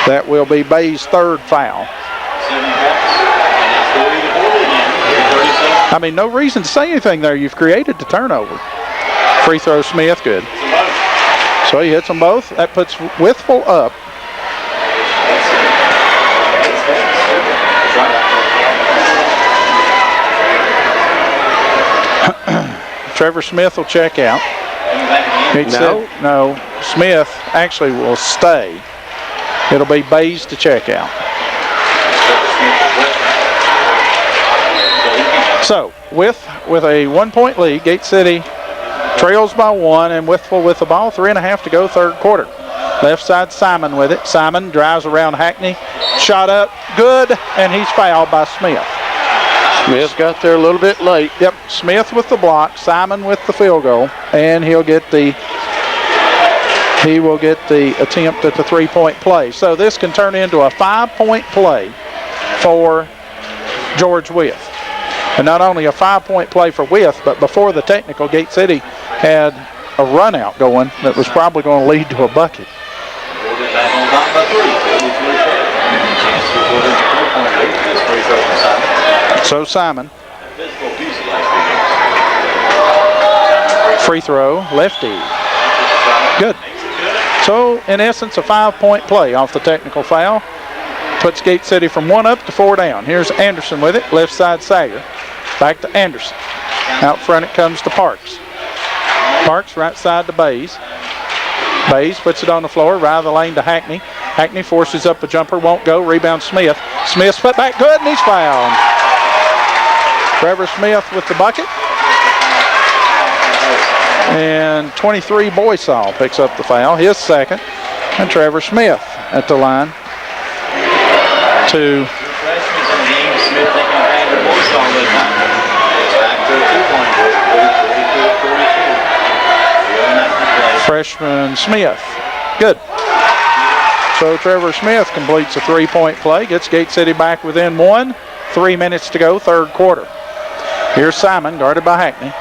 Speaker 1: That will be Bay's third foul.
Speaker 3: 7 points. And it's 40 to 40 again. Here, 37.
Speaker 1: I mean, no reason to say anything there. You've created the turnover. Free throw, Smith, good. So he hits them both. That puts Wytheville up. Trevor Smith will check out. No, Smith actually will stay. It'll be Bays to check out. So, with a 1-point lead, Gate City trails by 1, and Wytheville with the ball, 3.5 to go, third quarter. Left side, Simon with it. Simon drives around Hackney. Shot up, good, and he's fouled by Smith.
Speaker 2: Smith got there a little bit late.
Speaker 1: Yep, Smith with the block, Simon with the field goal, and he will get the attempt at the 3-point play. So this can turn into a 5-point play for George Wythe. And not only a 5-point play for Wythe, but before the technical, Gate City had a run out going that was probably going to lead to a bucket. So Simon, free throw, lefty, good. So in essence, a 5-point play off the technical foul. Puts Gate City from 1 up to 4 down. Here's Anderson with it, left side Sager. Back to Anderson. Out front it comes to Parks. Parks right side to Bays. Bays puts it on the floor, right of the lane to Hackney. Hackney forces up a jumper, won't go, rebound Smith. Smith's put back good, and he's fouled. Trevor Smith with the bucket. And 23 Boysaw picks up the foul, his second. And Trevor Smith at the line to freshman Smith. Good. So Trevor Smith completes a 3-point play, gets Gate City back within 1. 3 minutes to go, third quarter. Here's Simon, guarded by Hackney.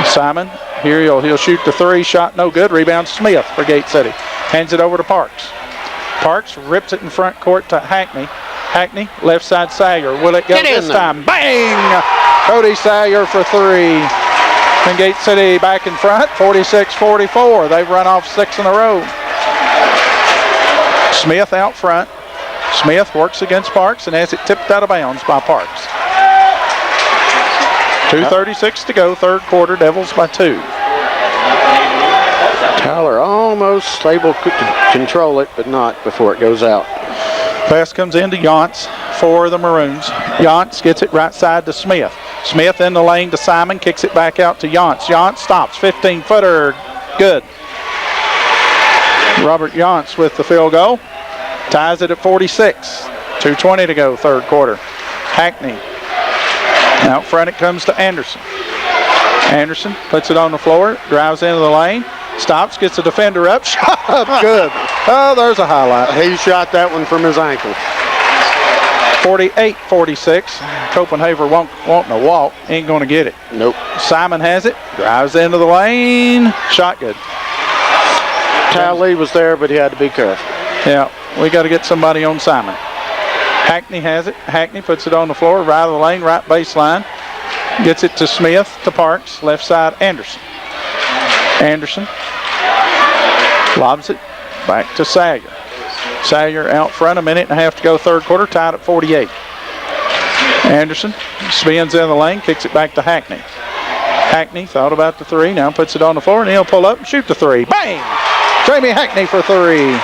Speaker 1: Simon, here he'll shoot the 3, shot no good. Rebound Smith for Gate City. Hands it over to Parks. Parks rips it in front court to Hackney. Hackney, left side Sayer. Will it go this time? Bang! Cody Sayer for 3. And Gate City back in front, 46-44. They've run off 6 in a row. Smith out front. Smith works against Parks and has it tipped out of bounds by Parks. 2:36 to go, third quarter, Devils by 2.
Speaker 2: Tyler almost able to control it, but not before it goes out.
Speaker 1: Pass comes into Yance for the Maroons. Yance gets it right side to Smith. Smith in the lane to Simon, kicks it back out to Yance. Yance stops, 15-footer, good. Robert Yance with the field goal. Ties it at 46. 2:20 to go, third quarter. Hackney. Out front it comes to Anderson. Anderson puts it on the floor, drives into the lane, stops, gets the defender up, shot up, good. Oh, there's a highlight.
Speaker 2: He shot that one from his ankle.
Speaker 1: 48-46. Copenhagen wanting a walk, ain't going to get it.
Speaker 2: Nope.
Speaker 1: Simon has it, drives into the lane, shot good.
Speaker 2: Tally was there, but he had to be careful.
Speaker 1: Yeah, we got to get somebody on Simon. Hackney has it. Hackney puts it on the floor, right of the lane, right baseline. Gets it to Smith, to Parks, left side, Anderson. Anderson lobs it back to Sager. Sager out front, 1.5 to go, third quarter, tied at 48. Anderson spins in the lane, kicks it back to Hackney. Hackney thought about the 3, now puts it on the floor, and he'll pull up and shoot the 3. Bang! Jamie Hackney for 3.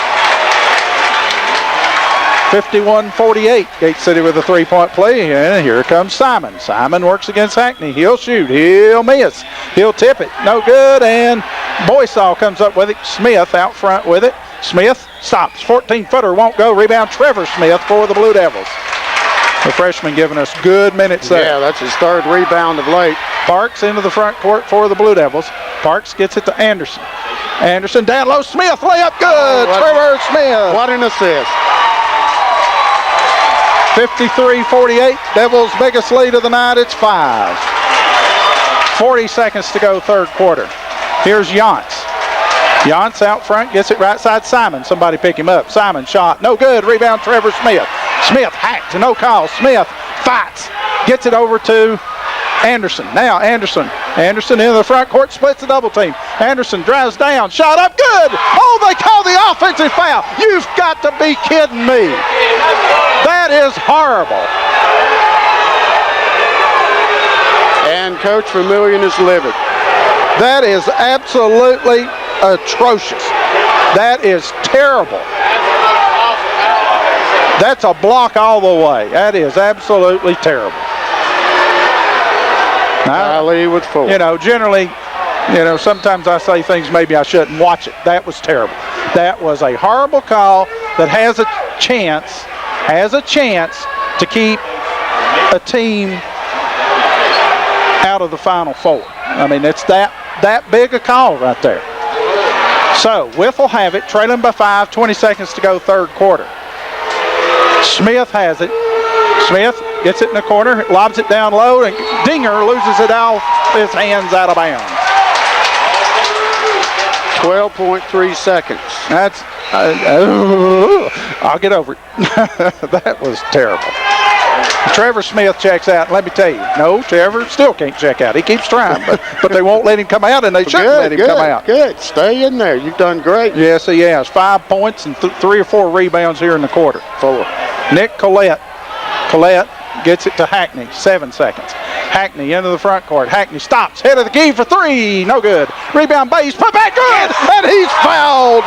Speaker 1: 51-48. Gate City with a 3-point play, and here comes Simon. Simon works against Hackney. He'll shoot. He'll miss. He'll tip it. No good, and Boysaw comes up with it. Smith out front with it. Smith stops. 14-footer won't go. Rebound Trevor Smith for the Blue Devils. The freshman giving us good minutes there.
Speaker 2: Yeah, that's his third rebound of late.
Speaker 1: Parks into the front court for the Blue Devils. Parks gets it to Anderson. Anderson down low. Smith layup good. Trevor Smith.
Speaker 2: What an assist.
Speaker 1: 53-48. Devils' biggest lead of the night. It's 5. 40 seconds to go, third quarter. Here's Yance. Yance out front, gets it right side. Simon, somebody pick him up. Simon shot, no good. Rebound, Trevor Smith. Smith hacked, no call. Smith fights, gets it over to Anderson. Now Anderson into the front court, splits the double team. Anderson drives down, shot up, good. Oh, they call the offensive foul. You've got to be kidding me. That is horrible.
Speaker 2: And Coach Vermillion is livid.
Speaker 1: That is absolutely atrocious. That is terrible. That's a block all the way. That is absolutely terrible.
Speaker 2: Riley with 4.
Speaker 1: You know, generally, sometimes I say things maybe I shouldn't watch it. That was terrible. That was a horrible call that has a chance to keep a team out of the Final Four. I mean, it's that big a call right there. So, Wythe will have it, trailing by 5, 20 seconds to go, third quarter. Smith has it. Smith gets it in the corner, lobs it down low, and Dinger loses it off his hands out of bounds.
Speaker 2: 12.3 seconds.
Speaker 1: That's, I'll get over it. That was terrible. Trevor Smith checks out. Let me tell you, no, Trevor still can't check out. He keeps trying, but they won't let him come out, and they shouldn't let him come out.
Speaker 2: Good. Stay in there. You've done great.
Speaker 1: Yes, he has. 5 points and 3 or 4 rebounds here in the quarter.
Speaker 2: 4.
Speaker 1: Nick Collette gets it to Hackney. 7 seconds. Hackney into the front court. Hackney stops. Head of the key for 3. No good. Rebound base. Put back. Good. And he's fouled.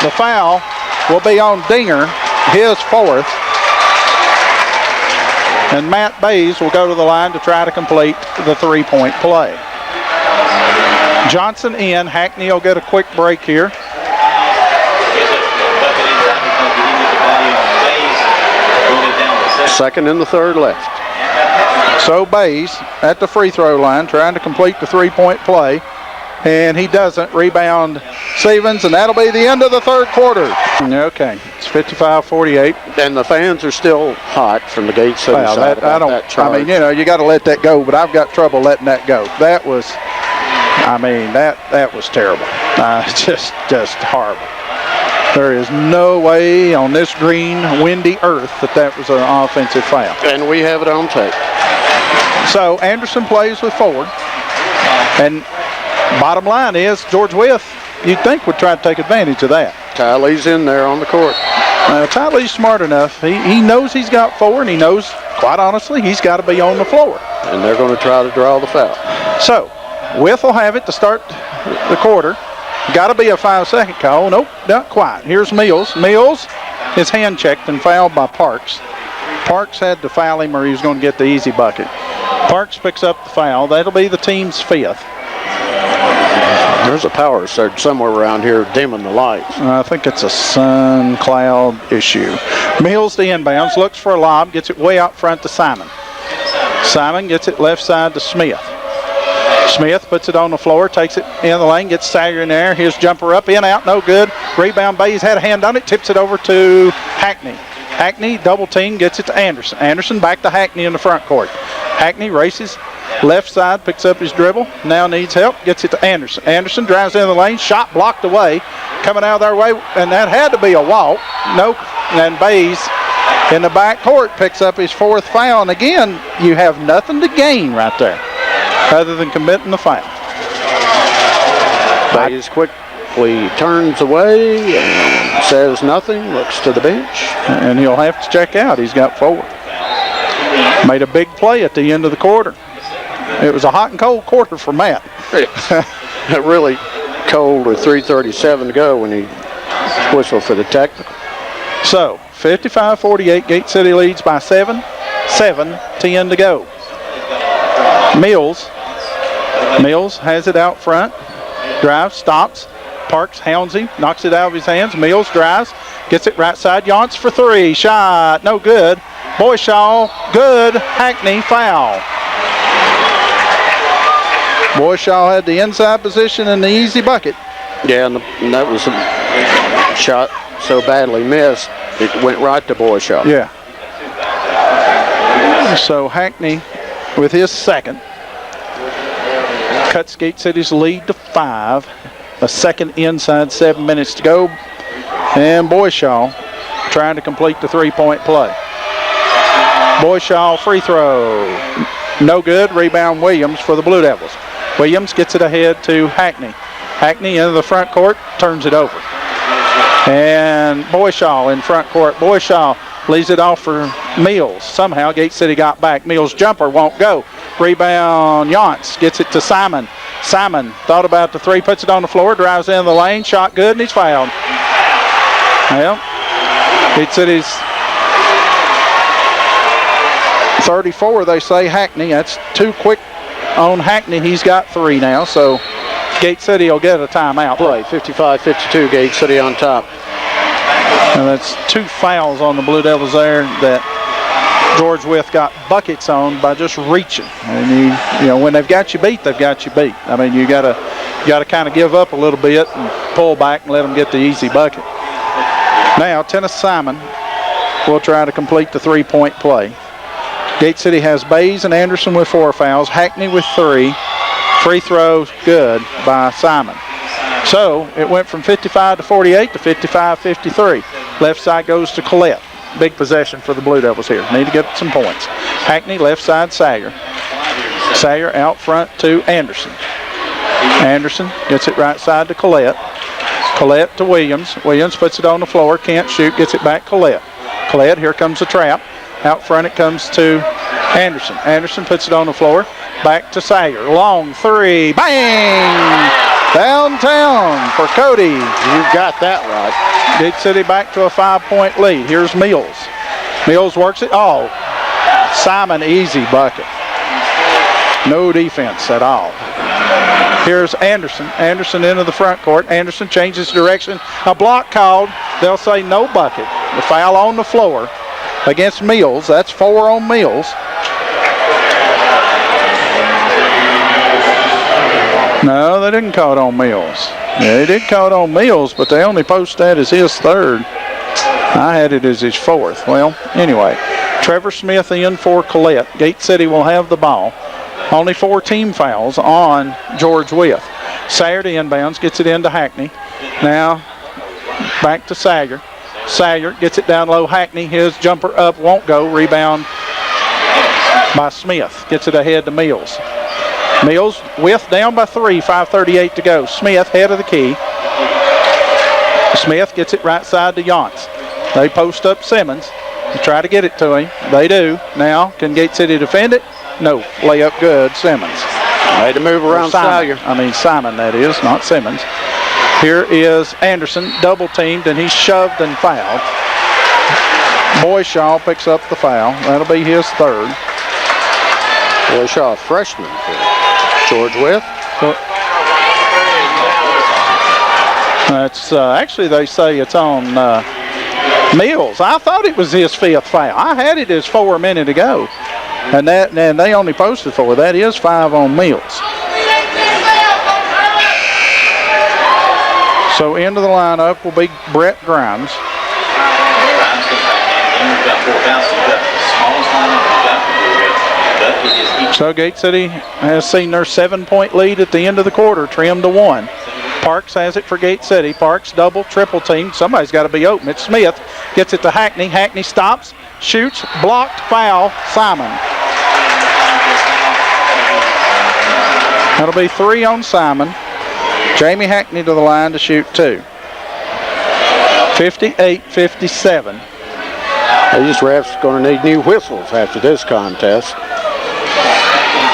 Speaker 1: The foul will be on Dinger, his 4th. And Matt Bays will go to the line to try to complete the 3-point play. Johnson in. Hackney will get a quick break here.
Speaker 2: Second and the third left.
Speaker 1: So Bays at the free throw line trying to complete the 3-point play. And he doesn't. Rebound Stevens, and that'll be the end of the third quarter. Okay, it's 55-48.
Speaker 2: And the fans are still hot from the gate side.
Speaker 1: Well, I mean, you got to let that go, but I've got trouble letting that go. That was terrible. Just horrible. There is no way on this green, windy earth that was an offensive foul.
Speaker 2: And we have it on tape.
Speaker 1: So Anderson plays with 4. And bottom line is, George Wythe, you'd think, would try to take advantage of that.
Speaker 2: Ty Lee's in there on the court.
Speaker 1: Ty Lee's smart enough. He knows he's got 4, and he knows, quite honestly, he's got to be on the floor.
Speaker 2: And they're going to try to draw the foul.
Speaker 1: So, Wythe will have it to start the quarter. Got to be a 5-second call. Nope, not quite. Here's Mills. Mills is hand checked and fouled by Parks. Parks had to foul him or he was going to get the easy bucket. Parks picks up the foul. That'll be the team's 5th.
Speaker 2: There's a power surge somewhere around here dimming the lights.
Speaker 1: I think it's a sun cloud issue. Mills, the inbounds, looks for a lob, gets it way out front to Simon. Simon gets it left side to Smith. Smith puts it on the floor, takes it in the lane, gets Sager in there. His jumper up, in, out, no good. Rebound, Bays had a hand on it, tips it over to Hackney. Hackney, double team, gets it to Anderson. Anderson back to Hackney in the front court. Hackney races left side, picks up his dribble, now needs help, gets it to Anderson. Anderson drives in the lane, shot blocked away, coming out of their way, and that had to be a walk. Nope, and Bays in the back court picks up his 4th foul, and again, you have nothing to gain right there other than committing the foul.
Speaker 2: Bays quickly turns away and says nothing, looks to the bench.
Speaker 1: And he'll have to check out. He's got 4. Made a big play at the end of the quarter. It was a hot and cold quarter for Matt.
Speaker 2: Really cold with 3:37 to go when he whistled for the technical.
Speaker 1: So, 55-48, Gate City leads by 7. 7:10 to go. Mills has it out front. Drives, stops. Parks hounds him, knocks it out of his hands. Mills drives, gets it right side. Yance for 3. Shot, no good. Boyshaw, good. Hackney, foul. Boyshaw had the inside position and the easy bucket.
Speaker 2: Yeah, and that was a shot so badly missed, it went right to Boyshaw.
Speaker 1: Yeah. So Hackney with his second. Cuts Gate City's lead to 5. A second inside, 7 minutes to go. And Boyshaw trying to complete the three-point play. Boyshaw free throw. No good. Rebound Williams for the Blue Devils. Williams gets it ahead to Hackney. Hackney into the front court, turns it over. And Boyshaw in front court. Boyshaw leaves it off for Mills. Somehow Gate City got back. Mills' jumper won't go. Rebound Yance gets it to Simon. Simon thought about the three, puts it on the floor, drives in the lane, shot good, and he's fouled. Well, Gate City's 34, they say. Hackney, that's too quick on Hackney. He's got 3 now, so Gate City will get a timeout.
Speaker 2: Play 55-52, Gate City on top.
Speaker 1: And that's 2 fouls on the Blue Devils there that George Wythe got buckets on by just reaching. And you know, when they've got you beat, they've got you beat. I mean, you gotta kind of give up a little bit and pull back and let them get the easy bucket. Now, Tennis Simon will try to complete the three-point play. Gate City has Bays and Anderson with 4 fouls, Hackney with 3. Free throws good by Simon. So it went from 55-48 to 55-53. Left side goes to Collette. Big possession for the Blue Devils here. Need to get some points. Hackney, left side, Sayer. Sayer out front to Anderson. Anderson gets it right side to Collette. Collette to Williams. Williams puts it on the floor, can't shoot, gets it back Collette. Collette, here comes the trap. Out front it comes to Anderson. Anderson puts it on the floor, back to Sayer. Long 3, bang! Downtown for Cody.
Speaker 2: You got that right.
Speaker 1: Gate City back to a 5-point lead. Here's Mills. Mills works it. Oh, Simon, easy bucket. No defense at all. Here's Anderson. Anderson into the front court. Anderson changes direction. A block called. They'll say no bucket. The foul on the floor against Mills. That's 4 on Mills. No, they didn't call it on Mills. Yeah, they did call it on Mills, but they only post that as his 3rd. I had it as his 4th. Well, anyway, Trevor Smith in for Collette. Gate City will have the ball. Only 4 team fouls on George Wythe. Sayer inbounds, gets it into Hackney. Now back to Sayer. Sayer gets it down low. Hackney, his jumper up, won't go. Rebound by Smith. Gets it ahead to Mills. Mills, Wythe down by 3, 5:38 to go. Smith, head of the key. Smith gets it right side to Yance. They post up Simmons. They try to get it to him. They do. Now, can Gate City defend it? No. Layup good, Simmons.
Speaker 2: Made to move around Sayer.
Speaker 1: Simon, that is, not Simmons. Here is Anderson, double teamed, and he's shoved and fouled. Boyshaw picks up the foul. That'll be his 3rd.
Speaker 2: Boyshaw, a freshman for George Wythe.
Speaker 1: That's actually, they say it's on Mills. I thought it was his 5th foul. I had it as 4 a minute ago, and they only posted 4. That is 5 on Mills. So into the lineup will be Brett Grimes. So Gate City has seen their 7-point lead at the end of the quarter trimmed to 1. Parks has it for Gate City. Parks double, triple team. Somebody's got to be open. It's Smith. Gets it to Hackney. Hackney stops, shoots, blocked, foul, Simon. That'll be 3 on Simon. Jamie Hackney to the line to shoot 2. 58-57.
Speaker 2: These refs going to need new whistles after this contest.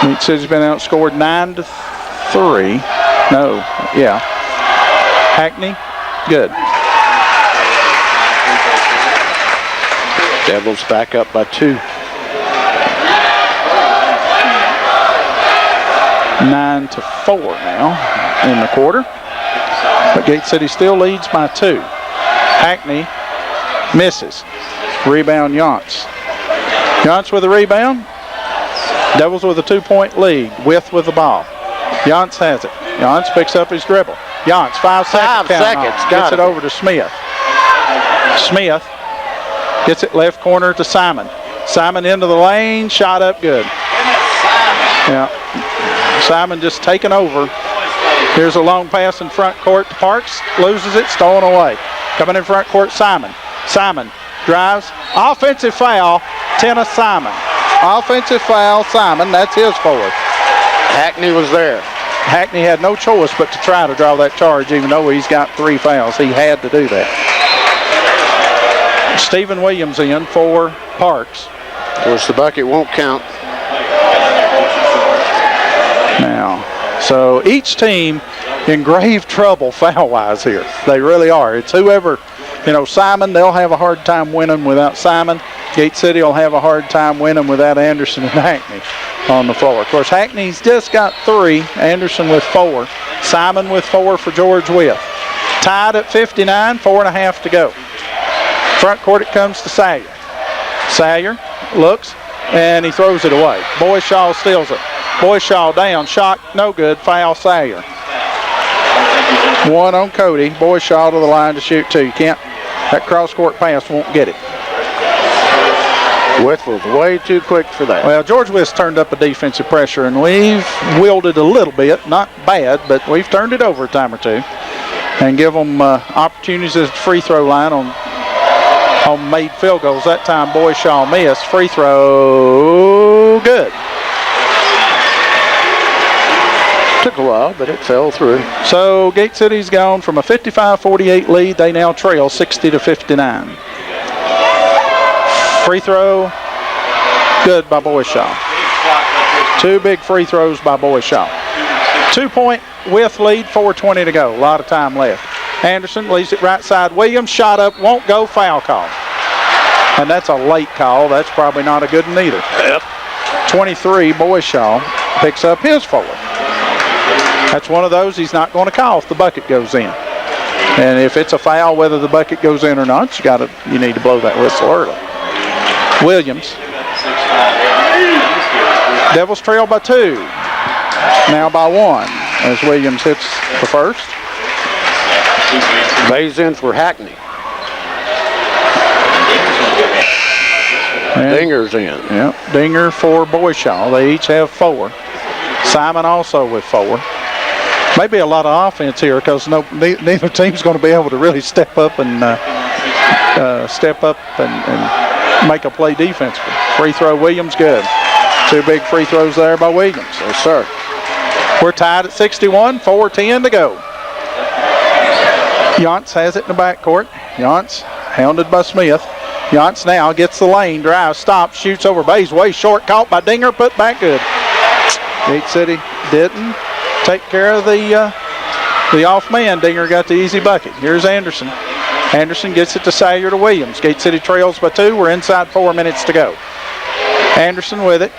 Speaker 1: Gate City's been outscored 9-3. No, yeah. Hackney, good.
Speaker 2: Devils back up by 2.
Speaker 1: 9-4 now in the quarter. But Gate City still leads by 2. Hackney misses. Rebound Yance. Yance with a rebound. Devils with a 2-point lead. Wythe with the ball. Yance has it. Yance picks up his dribble. Yance, 5 seconds.
Speaker 2: 5 seconds.
Speaker 1: Gets it over to Smith. Smith gets it left corner to Simon. Simon into the lane. Shot up good. Yeah. Simon just taking over. Here's a long pass in front court to Parks. Loses it, stolen away. Coming in front court, Simon. Simon drives. Offensive foul, Tennis Simon. Offensive foul, Simon. That's his fourth.
Speaker 2: Hackney was there.
Speaker 1: Hackney had no choice but to try to draw that charge, even though he's got 3 fouls. He had to do that. Stephen Williams in for Parks.
Speaker 2: Of course, the bucket won't count.
Speaker 1: Now, so each team in grave trouble foul-wise here. They really are. It's whoever, Simon, they'll have a hard time winning without Simon. Gate City will have a hard time winning without Anderson and Hackney on the floor. Of course, Hackney's just got 3, Anderson with 4, Simon with 4 for George Wythe. Tied at 59, 4.5 to go. Front court it comes to Salyer. Salyer looks, and he throws it away. Boyshaw steals it. Boyshaw down, shot, no good, foul Salyer. 1 on Cody, Boyshaw to the line to shoot 2. That cross-court pass won't get it.
Speaker 2: Wythe was way too quick for that.
Speaker 1: Well, George Wythe's turned up a defensive pressure, and we've wielded a little bit, not bad, but we've turned it over a time or two and give them opportunities at the free throw line on made field goals. That time Boyshaw missed. Free throw, good.
Speaker 2: Took a while, but it fell through.
Speaker 1: So Gate City's gone from a 55-48 lead. They now trail 60-59. Free throw, good by Boyshaw. 2 big free throws by Boyshaw. 2-point Wythe lead, 4:20 to go. A lot of time left. Anderson leaves it right side. Williams shot up, won't go, foul call. And that's a late call. That's probably not a good one either. 23, Boyshaw picks up his fourth. That's one of those he's not going to call if the bucket goes in. And if it's a foul, whether the bucket goes in or not, you need to blow that whistle early. Williams. Devils trail by 2. Now by 1 as Williams hits the first.
Speaker 2: Lays in for Hackney.
Speaker 1: And
Speaker 2: Dinger's in.
Speaker 1: Yep, Dinger for Boyshaw. They each have 4. Simon also with 4. Maybe a lot of offense here because neither team's going to be able to really step up and make a play defensively. Free throw, Williams, good. 2 big free throws there by Williams.
Speaker 2: Yes, sir.
Speaker 1: We're tied at 61, 4:10 to go. Yance has it in the backcourt. Yance hounded by Smith. Yance now gets the lane, drives, stops, shoots over base, way short, caught by Dinger, put back good. Gate City didn't take care of the off man. Dinger got the easy bucket. Here's Anderson. Anderson gets it to Salyer to Williams. Gate City trails by 2. We're inside 4 minutes to go. Anderson with it.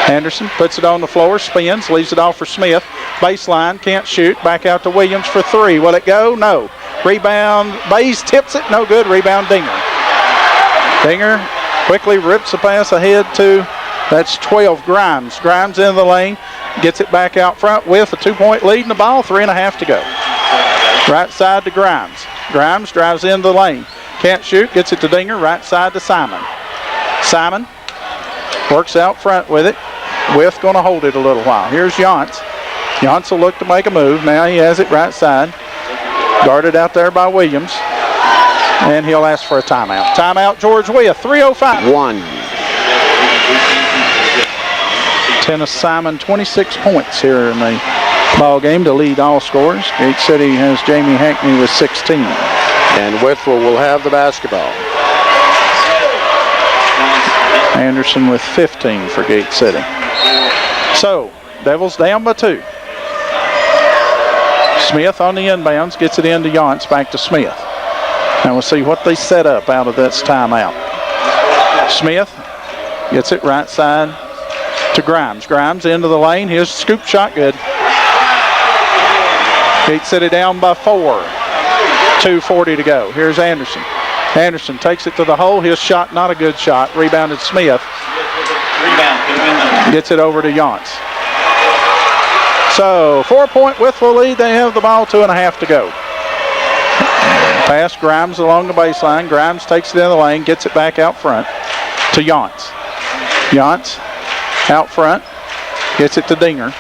Speaker 1: Anderson puts it on the floor, spins, leaves it off for Smith. Baseline, can't shoot. Back out to Williams for 3. Will it go? No. Rebound, Bays tips it, no good. Rebound, Dinger. Dinger quickly rips the pass ahead to, that's 12, Grimes. Grimes in the lane, gets it back out front with a 2-point lead in the ball, 3.5 to go. Right side to Grimes. Grimes drives into the lane. Can't shoot, gets it to Dinger, right side to Simon. Simon works out front with it. Wythe going to hold it a little while. Here's Yance. Yance will look to make a move. Now he has it right side. Guarded out there by Williams. And he'll ask for a timeout. Timeout, George Wythe, 3:05.
Speaker 2: 1.
Speaker 1: Tennis Simon, 26 points here in the ball game to lead all scorers. Gate City has Jamie Hackney with 16.
Speaker 2: And Wythe will have the basketball.
Speaker 1: Anderson with 15 for Gate City. So, Devils down by 2. Smith on the inbounds, gets it into Yance, back to Smith. And we'll see what they set up out of this timeout. Smith gets it right side to Grimes. Grimes into the lane, his scoop shot, good. Gate City down by 4. 2:40 to go. Here's Anderson. Anderson takes it to the hole. His shot, not a good shot. Rebounded Smith. Gets it over to Yance. So, 4-point Wytheville lead. They have the ball, 2.5 to go. Pass Grimes along the baseline. Grimes takes it in the lane, gets it back out front to Yance. Yance out front. Gets it to Dinger.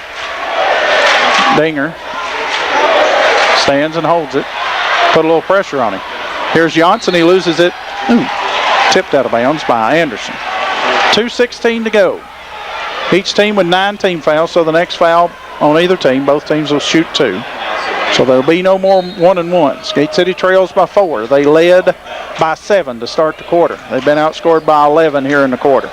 Speaker 1: Dinger stands and holds it. Put a little pressure on him. Here's Johnson. He loses it. Ooh, tipped out of bounds by Anderson. 2:16 to go. Each team with 9 team fouls, so the next foul on either team, both teams will shoot 2. So there'll be no more 1-and-1s. Gate City trails by 4. They led by 7 to start the quarter. They've been outscored by 11 here in the quarter.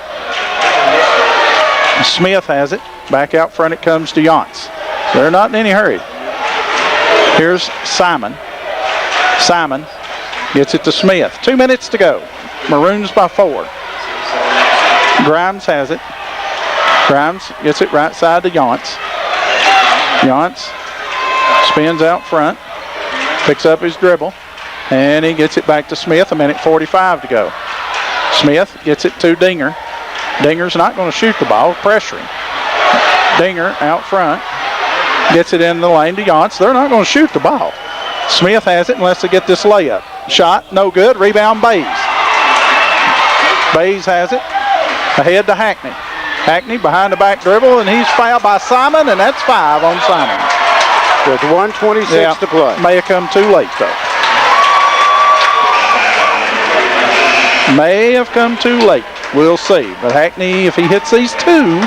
Speaker 1: Smith has it. Back out front it comes to Yance. They're not in any hurry. Here's Simon. Simon gets it to Smith. 2 minutes to go. Maroons by 4. Grimes has it. Grimes gets it right side to Yance. Yance spins out front. Picks up his dribble. And he gets it back to Smith. 1:45 to go. Smith gets it to Dinger. Dinger's not going to shoot the ball. Pressuring. Dinger out front. Gets it in the lane to Yance. They're not going to shoot the ball. Smith has it unless they get this layup. Shot, no good. Rebound, Bays. Bays has it. Ahead to Hackney. Hackney behind the back dribble, and he's fouled by Simon, and that's 5 on Simon.
Speaker 2: With 1:26 to play.
Speaker 1: May have come too late, though. May have come too late. We'll see. But Hackney, if he hits these 2,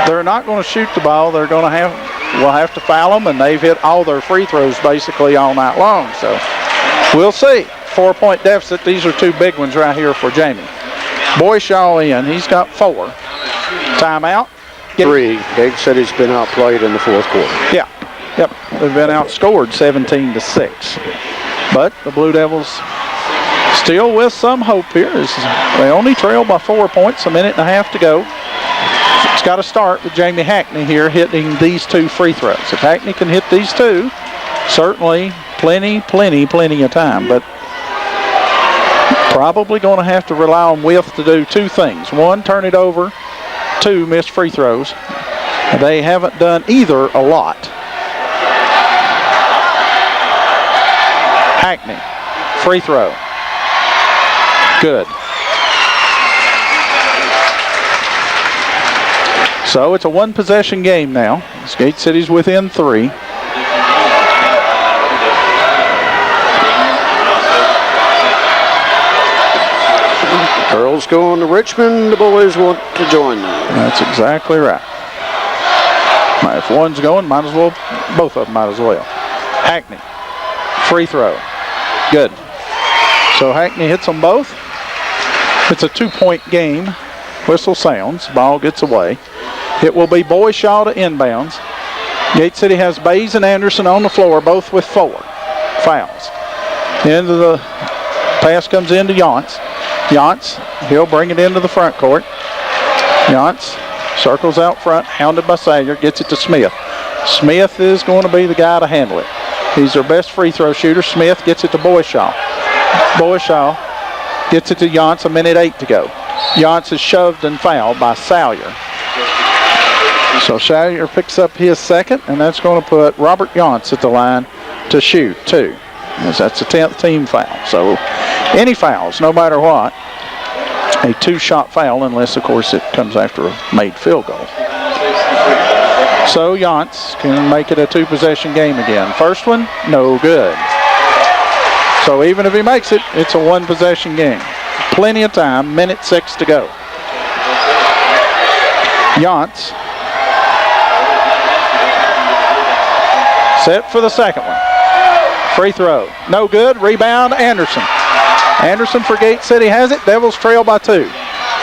Speaker 1: they're not going to shoot the ball. They're going to we'll have to foul them, and they've hit all their free throws basically all night long. So we'll see. 4-point deficit. These are 2 big ones right here for Jamie. Boyshaw in. He's got 4. Timeout.
Speaker 2: 3. Gate City's been outplayed in the 4th quarter.
Speaker 1: Yeah. Yep. They've been outscored 17-6. But the Blue Devils still with some hope here. They only trail by 4 points. 1.5 minutes to go. It's got to start with Jamie Hackney here hitting these 2 free throws. If Hackney can hit these 2, certainly plenty of time. But probably going to have to rely on Wythe to do 2 things. 1, turn it over. 2, miss free throws. They haven't done either a lot. Hackney, free throw. Good. So it's a 1-possession game now. Gate City's within 3.
Speaker 2: Girls going to Richmond. The boys want to join them.
Speaker 1: That's exactly right. If one's going, might as well, both of them might as well. Hackney, free throw. Good. So Hackney hits them both. It's a 2-point game. Whistle sounds. Ball gets away. It will be Boyshaw to inbounds. Gate City has Bays and Anderson on the floor, both with 4 fouls. Into the pass comes into Yance. Yance, he'll bring it into the front court. Yance circles out front, hounded by Sager, gets it to Smith. Smith is going to be the guy to handle it. He's their best free throw shooter. Smith gets it to Boyshaw. Boyshaw gets it to Yance, 1:08 to go. Yance is shoved and fouled by Salyer. So Salyer picks up his second, and that's going to put Robert Yance at the line to shoot 2. As that's the 10th team foul. So any fouls, no matter what, a 2-shot foul, unless, of course, it comes after a made field goal. So Yance can make it a 2-possession game again. First one, no good. So even if he makes it, it's a 1-possession game. Plenty of time, 1:06 to go. Yance set for the second one. Free throw, no good. Rebound, Anderson. Anderson for Gate City has it. Devils trail by 2.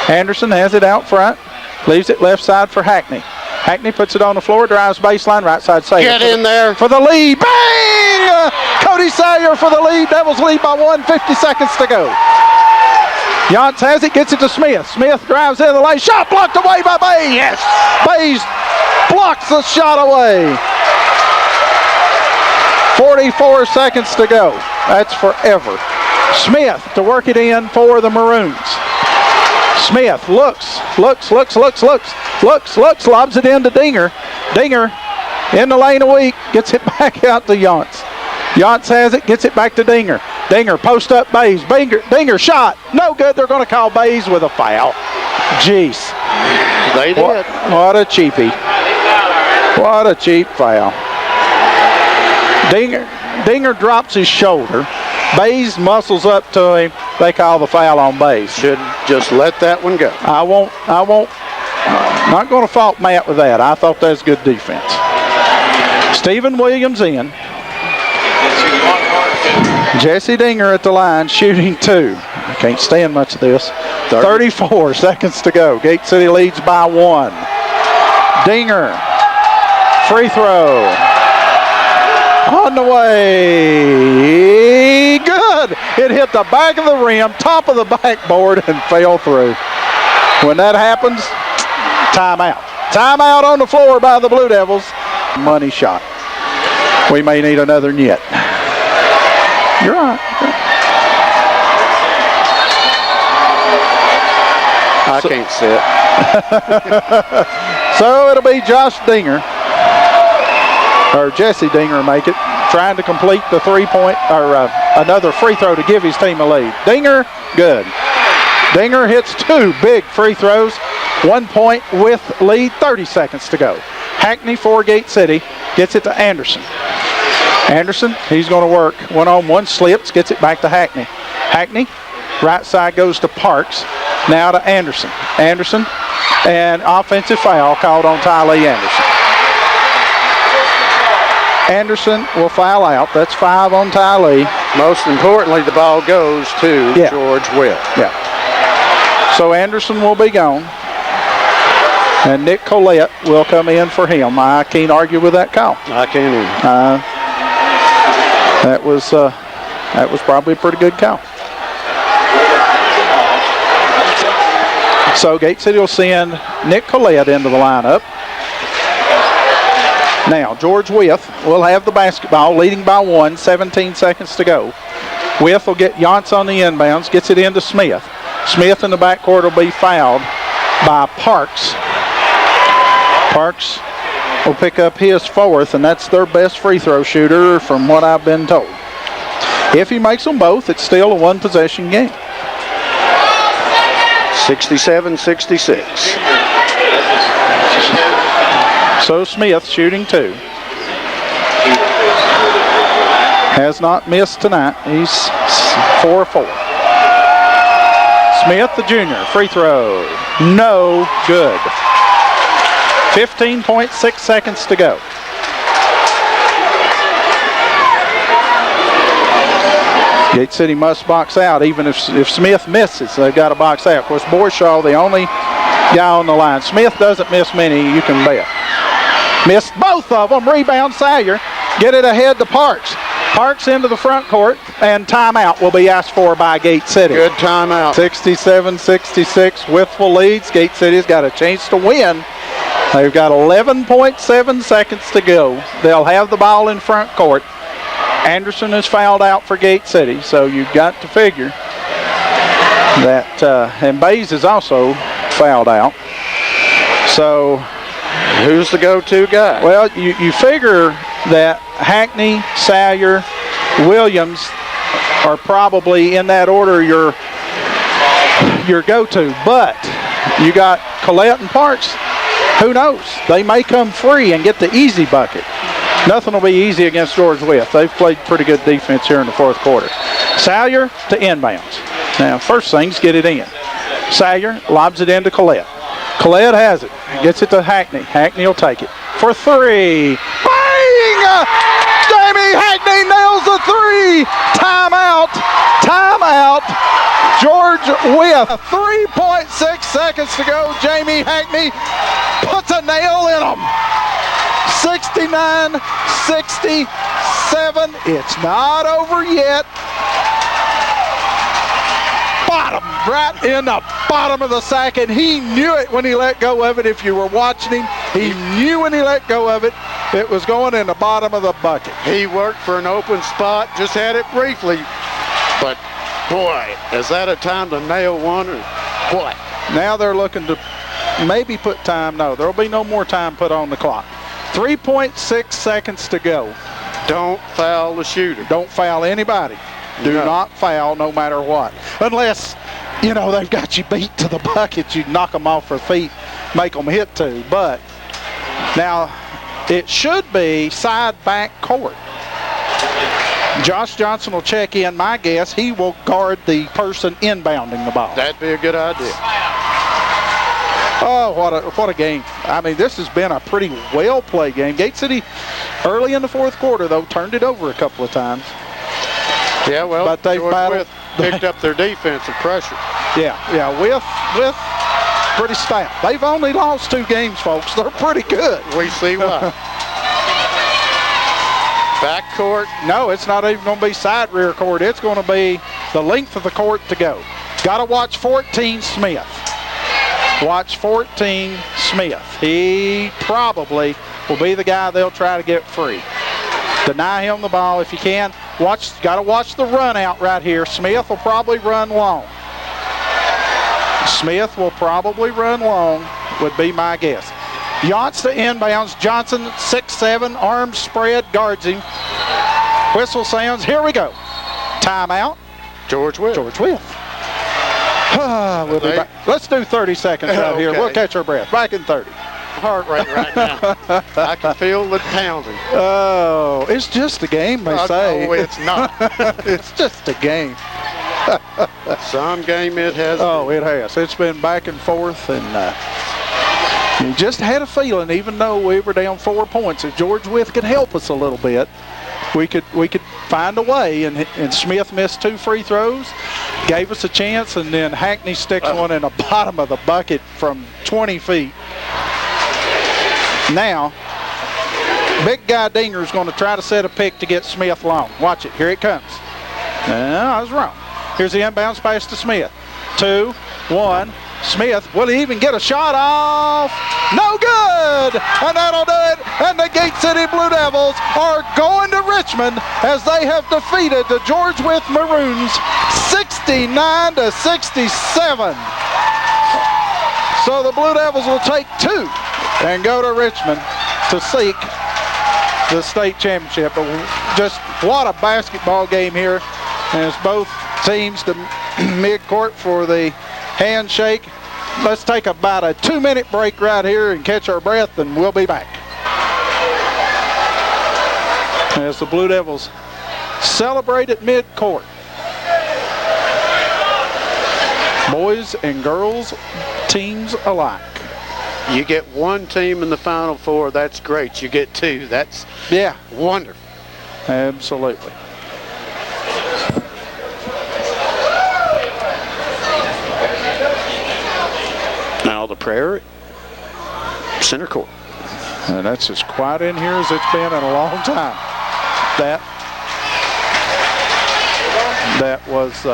Speaker 1: Anderson has it out front. Leaves it left side for Hackney. Hackney puts it on the floor, drives baseline, right side Sayer.
Speaker 2: Get in there.
Speaker 1: For the lead. Bang! Cody Sayer for the lead. Devils lead by 1, 50 seconds to go. Yance has it, gets it to Smith. Smith drives into the lane. Shot blocked away by Bays. Yes. Bays blocks the shot away. 44 seconds to go. That's forever. Smith to work it in for the Maroons. Smith looks, lobs it into Dinger. Dinger in the lane a week, gets it back out to Yance. Yance has it, gets it back to Dinger. Dinger post up Bays. Dinger shot, no good. They're going to call Bays with a foul. Jeez.
Speaker 2: They did.
Speaker 1: What a cheapie. What a cheap foul. Dinger drops his shoulder. Bays muscles up to him. They call the foul on Bays.
Speaker 2: Should just let that one go.
Speaker 1: I won't. Not going to fault Matt with that. I thought that was good defense. Stephen Williams in. Jesse Dinger at the line, shooting 2. I can't stand much of this. 34 seconds to go. Gate City leads by 1. Dinger, free throw. On the way. Good. It hit the back of the rim, top of the backboard, and fell through. When that happens, timeout. Timeout on the floor by the Blue Devils. Money shot. We may need another net. You're right.
Speaker 2: I can't see it.
Speaker 1: So it'll be Josh Dinger, or Jesse Dinger make it, trying to complete the 3-point, or another free throw to give his team a lead. Dinger, good. Dinger hits 2 big free throws. 1 point with lead, 30 seconds to go. Hackney for Gate City gets it to Anderson. Anderson, he's going to work. 1-on-1, slips, gets it back to Hackney. Hackney, right side goes to Parks. Now to Anderson. Anderson, and offensive foul called on Ty Lee Anderson. Anderson will foul out. That's 5 on Ty Lee.
Speaker 2: Most importantly, the ball goes to George Wythe.
Speaker 1: Yeah. So Anderson will be gone. And Nick Collette will come in for him. I can't argue with that call.
Speaker 2: I can't even.
Speaker 1: That was probably a pretty good call. So Gate City will send Nick Collette into the lineup. Now George Wythe will have the basketball, leading by 1, 17 seconds to go. Wythe will get Yance on the inbounds, gets it into Smith. Smith in the backcourt will be fouled by Parks. Parks will pick up his 4th, and that's their best free throw shooter from what I've been told. If he makes them both, it's still a 1-possession game.
Speaker 2: 67-66.
Speaker 1: So Smith shooting 2. Has not missed tonight. He's 4 of 4. Smith, the junior, free throw. No good. 15.6 seconds to go. Gate City must box out. Even if Smith misses, they've got to box out. Of course, Borshaw, the only guy on the line. Smith doesn't miss many, you can bet. Missed both of them. Rebound, Salyer. Get it ahead to Parks. Parks into the front court, and timeout will be asked for by Gate City.
Speaker 2: Good timeout.
Speaker 1: 67-66, Wytheville leads. Gate City's got a chance to win. They've got 11.7 seconds to go. They'll have the ball in front court. Anderson is fouled out for Gate City, so you've got to figure that, and Bays is also fouled out. So
Speaker 2: who's the go-to guy?
Speaker 1: Well, you figure that Hackney, Salyer, Williams are probably in that order your go-to, but you got Collette and Parks. Who knows? They may come free and get the easy bucket. Nothing will be easy against George Wythe. They've played pretty good defense here in the 4th quarter. Salyer to inbounds. Now, first things, get it in. Salyer lobs it into Collette. Collette has it. Gets it to Hackney. Hackney will take it for 3. Bang! Jamie Hackney nails the 3. Timeout. Timeout. George Wythe. 3.6 seconds to go. Jamie Hackney puts a nail in them. 69-67. It's not over yet. Bottom, right in the bottom of the sack, and he knew it when he let go of it. If you were watching him, he knew when he let go of it, it was going in the bottom of the bucket.
Speaker 2: He worked for an open spot, just had it briefly, but boy, is that a time to nail one or what?
Speaker 1: Now they're looking to maybe put time. No, there'll be no more time put on the clock. 3.6 seconds to go.
Speaker 2: Don't foul the shooter.
Speaker 1: Don't foul anybody. Do not foul no matter what. Unless, they've got you beat to the bucket. You knock them off their feet, make them hit 2. But now, It should be side back court. Josh Johnson will check in. My guess, he will guard the person inbounding the ball.
Speaker 2: That'd be a good idea.
Speaker 1: Oh, what a game. I mean, this has been a pretty well-played game. Gate City, early in the fourth quarter, though, turned it over a couple of times.
Speaker 2: Yeah, well,
Speaker 1: but they've
Speaker 2: George
Speaker 1: battled.
Speaker 2: Wythe picked up their defensive pressure.
Speaker 1: Yeah, with pretty stout. They've only lost 2 games, folks. They're pretty good.
Speaker 2: We see why. Back court.
Speaker 1: No, it's not even going to be side rear court. It's going to be the length of the court to go. Got to watch 14 Smith. Watch 14 Smith. He probably will be the guy they'll try to get free. Deny him the ball if you can. Got to watch the run out right here. Smith will probably run long. Smith will probably run long, would be my guess. Yance to inbounds. Johnson, 6'7", arms spread, guards him. Whistle sounds. Here we go. Timeout.
Speaker 2: George Wythe.
Speaker 1: George Wythe. We'll be back. Let's do 30 seconds right here.
Speaker 2: Okay.
Speaker 1: We'll catch our breath. Back in 30.
Speaker 2: Heart rate right now. I can feel it pounding.
Speaker 1: Oh, it's just a game, they say.
Speaker 2: No, it's not.
Speaker 1: It's just a game.
Speaker 2: Some game it has.
Speaker 1: Oh, it has. It's been back and forth, and you just had a feeling, even though we were down 4 points, if George Wythe could help us a little bit, we could find a way. And Smith missed 2 free throws, gave us a chance, and then Hackney sticks one in the bottom of the bucket from 20 feet. Now, big guy Dinger's going to try to set a pick to get Smith long. Watch it. Here it comes. No, I was wrong. Here's the inbounds pass to Smith. 2, 1. Smith, will he even get a shot off? No good! And that'll do it. And the Gate City Blue Devils are going to Richmond as they have defeated the George Wythe Maroons 69-67. So the Blue Devils will take 2 and go to Richmond to seek the state championship. But just what a basketball game here. And it's both teams to midcourt for the handshake. Let's take about a 2-minute break right here and catch our breath, and we'll be back. As the Blue Devils celebrate at midcourt. Boys and girls teams alike.
Speaker 2: You get 1 team in the Final Four, that's great. You get 2, that's wonderful.
Speaker 1: Absolutely.
Speaker 2: Now the prayer, center court.
Speaker 1: And that's as quiet in here as it's been in a long time. That was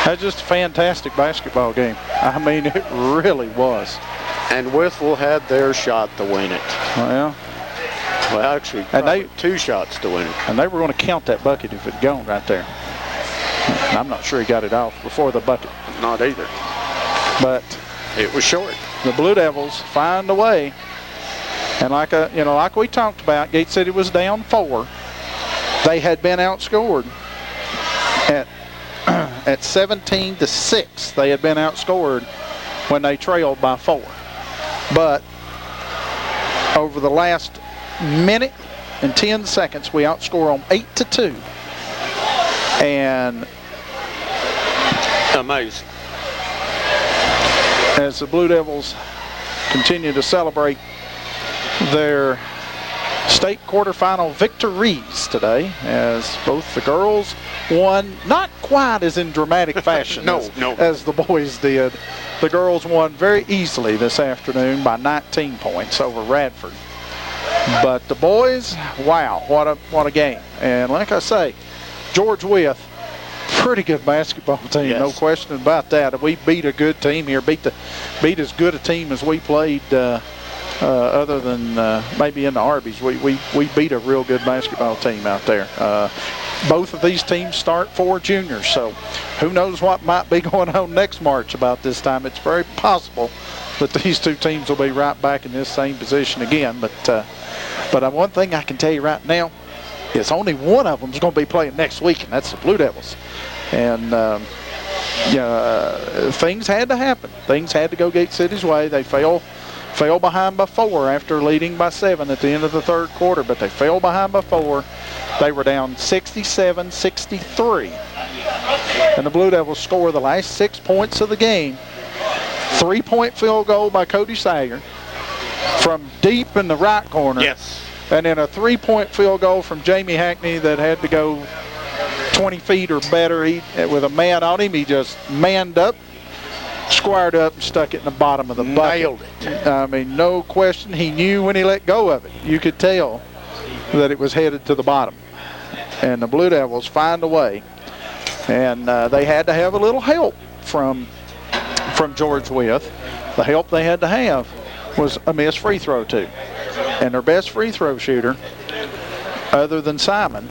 Speaker 1: that's just a fantastic basketball game. I mean, it really was.
Speaker 2: And Wythe will have their shot to win it.
Speaker 1: Well,
Speaker 2: actually,
Speaker 1: and they
Speaker 2: 2 shots to win it.
Speaker 1: And they were going to count that bucket if it had gone right there. I'm not sure he got it off before the bucket.
Speaker 2: Not either.
Speaker 1: But
Speaker 2: it was short.
Speaker 1: The Blue Devils find a way. And like we talked about, Gate City was down 4. They had been outscored at 17-6. They had been outscored when they trailed by 4. But over the last minute and 10 seconds, we outscore them 8-2. And
Speaker 2: amazing.
Speaker 1: As the Blue Devils continue to celebrate their state quarterfinal victories today, as both the girls won, not quite as in dramatic fashion as the boys did. The girls won very easily this afternoon by 19 points over Radford. But the boys, wow, what a game. And like I say, George Wythe, pretty good basketball team, yes. No question about that. We beat a good team here, beat as good a team as we played other than maybe in the Arby's. We beat a real good basketball team out there. Both of these teams start 4 juniors, so who knows what might be going on next March about this time. It's very possible that these 2 teams will be right back in this same position again. But one thing I can tell you right now is only one of them is going to be playing next week, and that's the Blue Devils. And things had to happen. Things had to go Gate City's way. They fell fell behind by 4 after leading by 7 at the end of the third quarter, but they fell behind by 4. They were down 67-63. And the Blue Devils score the last 6 points of the game. 3-point field goal by Cody Sayer from deep in the right corner.
Speaker 2: Yes.
Speaker 1: And then a 3-point field goal from Jamie Hackney that had to go 20 feet or better. With a man on him, he just manned up, squared up, and stuck it in the bottom of the bucket.
Speaker 2: Nailed it.
Speaker 1: I mean, no question. He knew when he let go of it. You could tell that it was headed to the bottom. And the Blue Devils find a way. And they had to have a little help from George Wythe. The help they had to have was a missed free throw, too. And their best free throw shooter, other than Simon,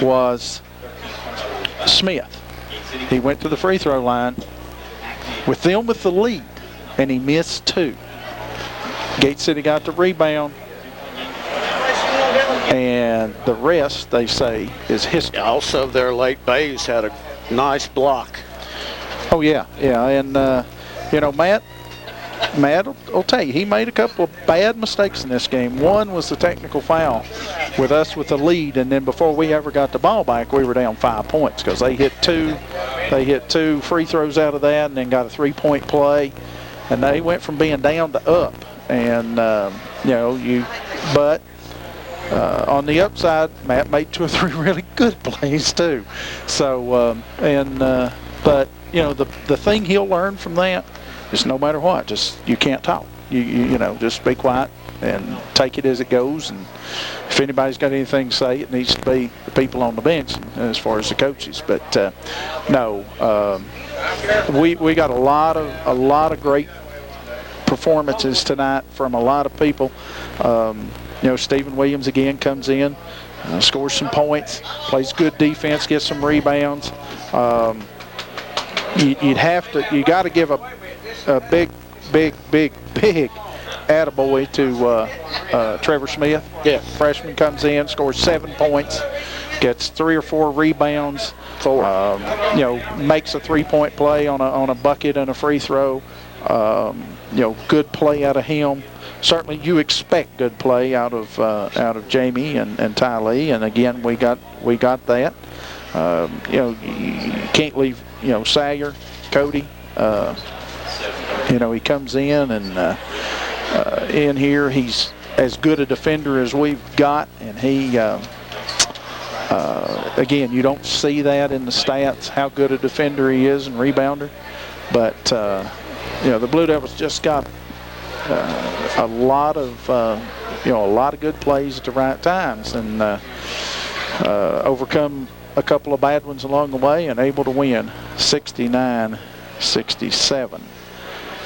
Speaker 1: was Smith. He went to the free throw line with them with the lead, and he missed 2. Gate City got the rebound, and the rest, they say, is history.
Speaker 2: Also, their late Bays had a nice block.
Speaker 1: Oh, yeah, and, you know, Matt will tell you, he made a couple of bad mistakes in this game. One was the technical foul with us with the lead, and then before we ever got the ball back, we were down 5 points because they hit two free throws out of that and then got a 3-point play, and they went from being down to up. And, you know, but on the upside, Matt made 2 or 3 really good plays too. So, but, you know, the thing he'll learn from that is no matter what, just you can't talk. You know, just be quiet and take it as it goes. And if anybody's got anything to say, it needs to be the people on the bench as far as the coaches. But no, we got a lot of great performances tonight from a lot of people. You know, Stephen Williams again comes in, scores some points, plays good defense, gets some rebounds. You got to give a big attaboy to Trevor Smith.
Speaker 2: Yeah.
Speaker 1: Freshman comes in, scores 7 points, gets 3 or 4 rebounds.
Speaker 2: 4.
Speaker 1: You know, makes a 3-point play on a bucket and a free throw. You know, good play out of him. Certainly, you expect good play out of Jamie and Ty Lee, and again we got that. You know, you can't leave. You know, Sayer, Cody. You know, he comes in and in here he's as good a defender as we've got, and he again, you don't see that in the stats how good a defender he is and rebounder, but you know, the Blue Devils just got a lot of you know, a lot of good plays at the right times, and overcome a couple of bad ones along the way and able to win 69-67.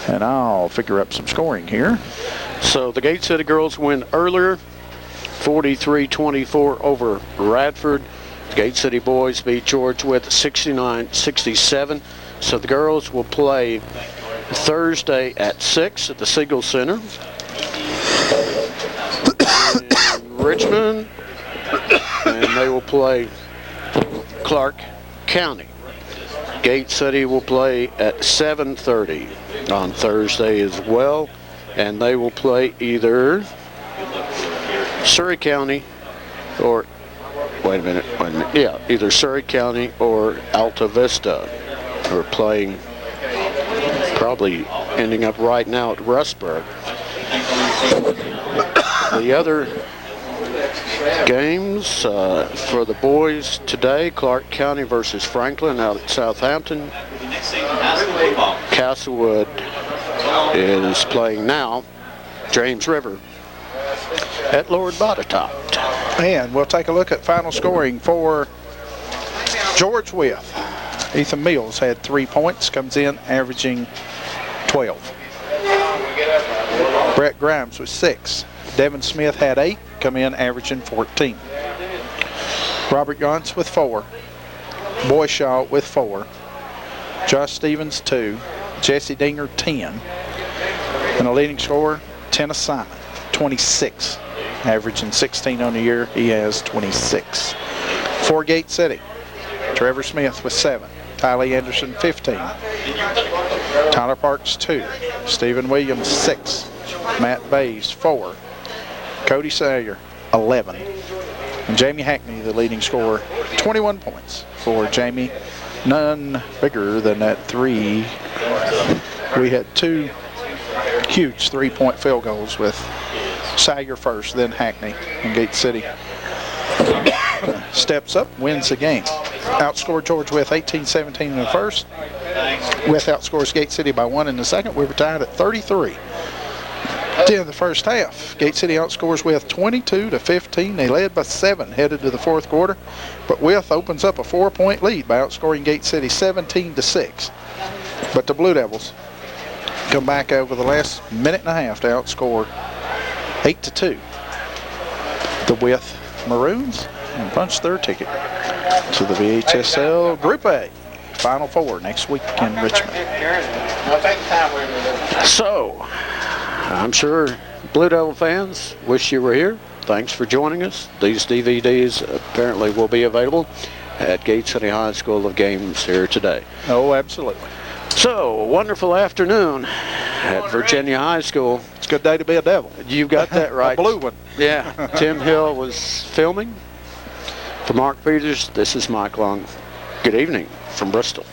Speaker 1: And I'll figure up some scoring here.
Speaker 2: So the Gate City girls win earlier, 43-24 over Radford. The Gate City boys beat George Wythe 69-67. So the girls will play Thursday at 6 at the Siegel Center in Richmond, and they will play Clark County. Gate City will play at 7:30 on Thursday as well, and they will play either Surrey County or either Surrey County or Alta Vista. We're playing, probably ending up right now at Rustburg. The other games for the boys today: Clark County versus Franklin out at Southampton. Castlewood is playing now James River at Lord Botetourt.
Speaker 1: And we'll take a look at final scoring for George Wythe. Ethan Mills had 3 points, comes in averaging 12. Brett Grimes with 6. Devin Smith had 8, come in averaging 14. Robert Yance with 4. Boyshaw with 4. Josh Stevens 2. Jesse Dinger 10. And the leading scorer, Tennis Simon, 26. Averaging 16 on the year, he has 26. For Gate City, Trevor Smith with 7. Tylee Anderson 15. Tyler Parks 2. Stephen Williams 6. Matt Bays 4. Cody Sayer 11. And Jamie Hackney, the leading scorer, 21 points for Jamie. None bigger than that 3. We had 2 huge 3-point field goals with Sayer first, then Hackney, and Gate City steps up, wins the game. Outscored George Wythe 18-17 in the first. Wythe outscores Gate City by 1 in the second. We were tied at 33. At the end of the first half, Gate City outscores Wythe 22-15. They led by 7 headed to the fourth quarter, but Wythe opens up a 4-point lead by outscoring Gate City 17-6. But the Blue Devils come back over the last minute and a half to outscore 8-2 the Wythe Maroons and punch their ticket to the VHSL Group A Final Four next week in Richmond.
Speaker 2: So, I'm sure Blue Devil fans wish you were here. Thanks for joining us. These DVDs apparently will be available at Gate City High School of Games here today.
Speaker 1: Oh, absolutely.
Speaker 2: So, a wonderful afternoon at Virginia High School.
Speaker 1: It's a good day to be a Devil.
Speaker 2: You got that right.
Speaker 1: A blue one.
Speaker 2: Yeah. Tim Hill was filming. For Mark Peters, this is Mike Long. Good evening from Bristol.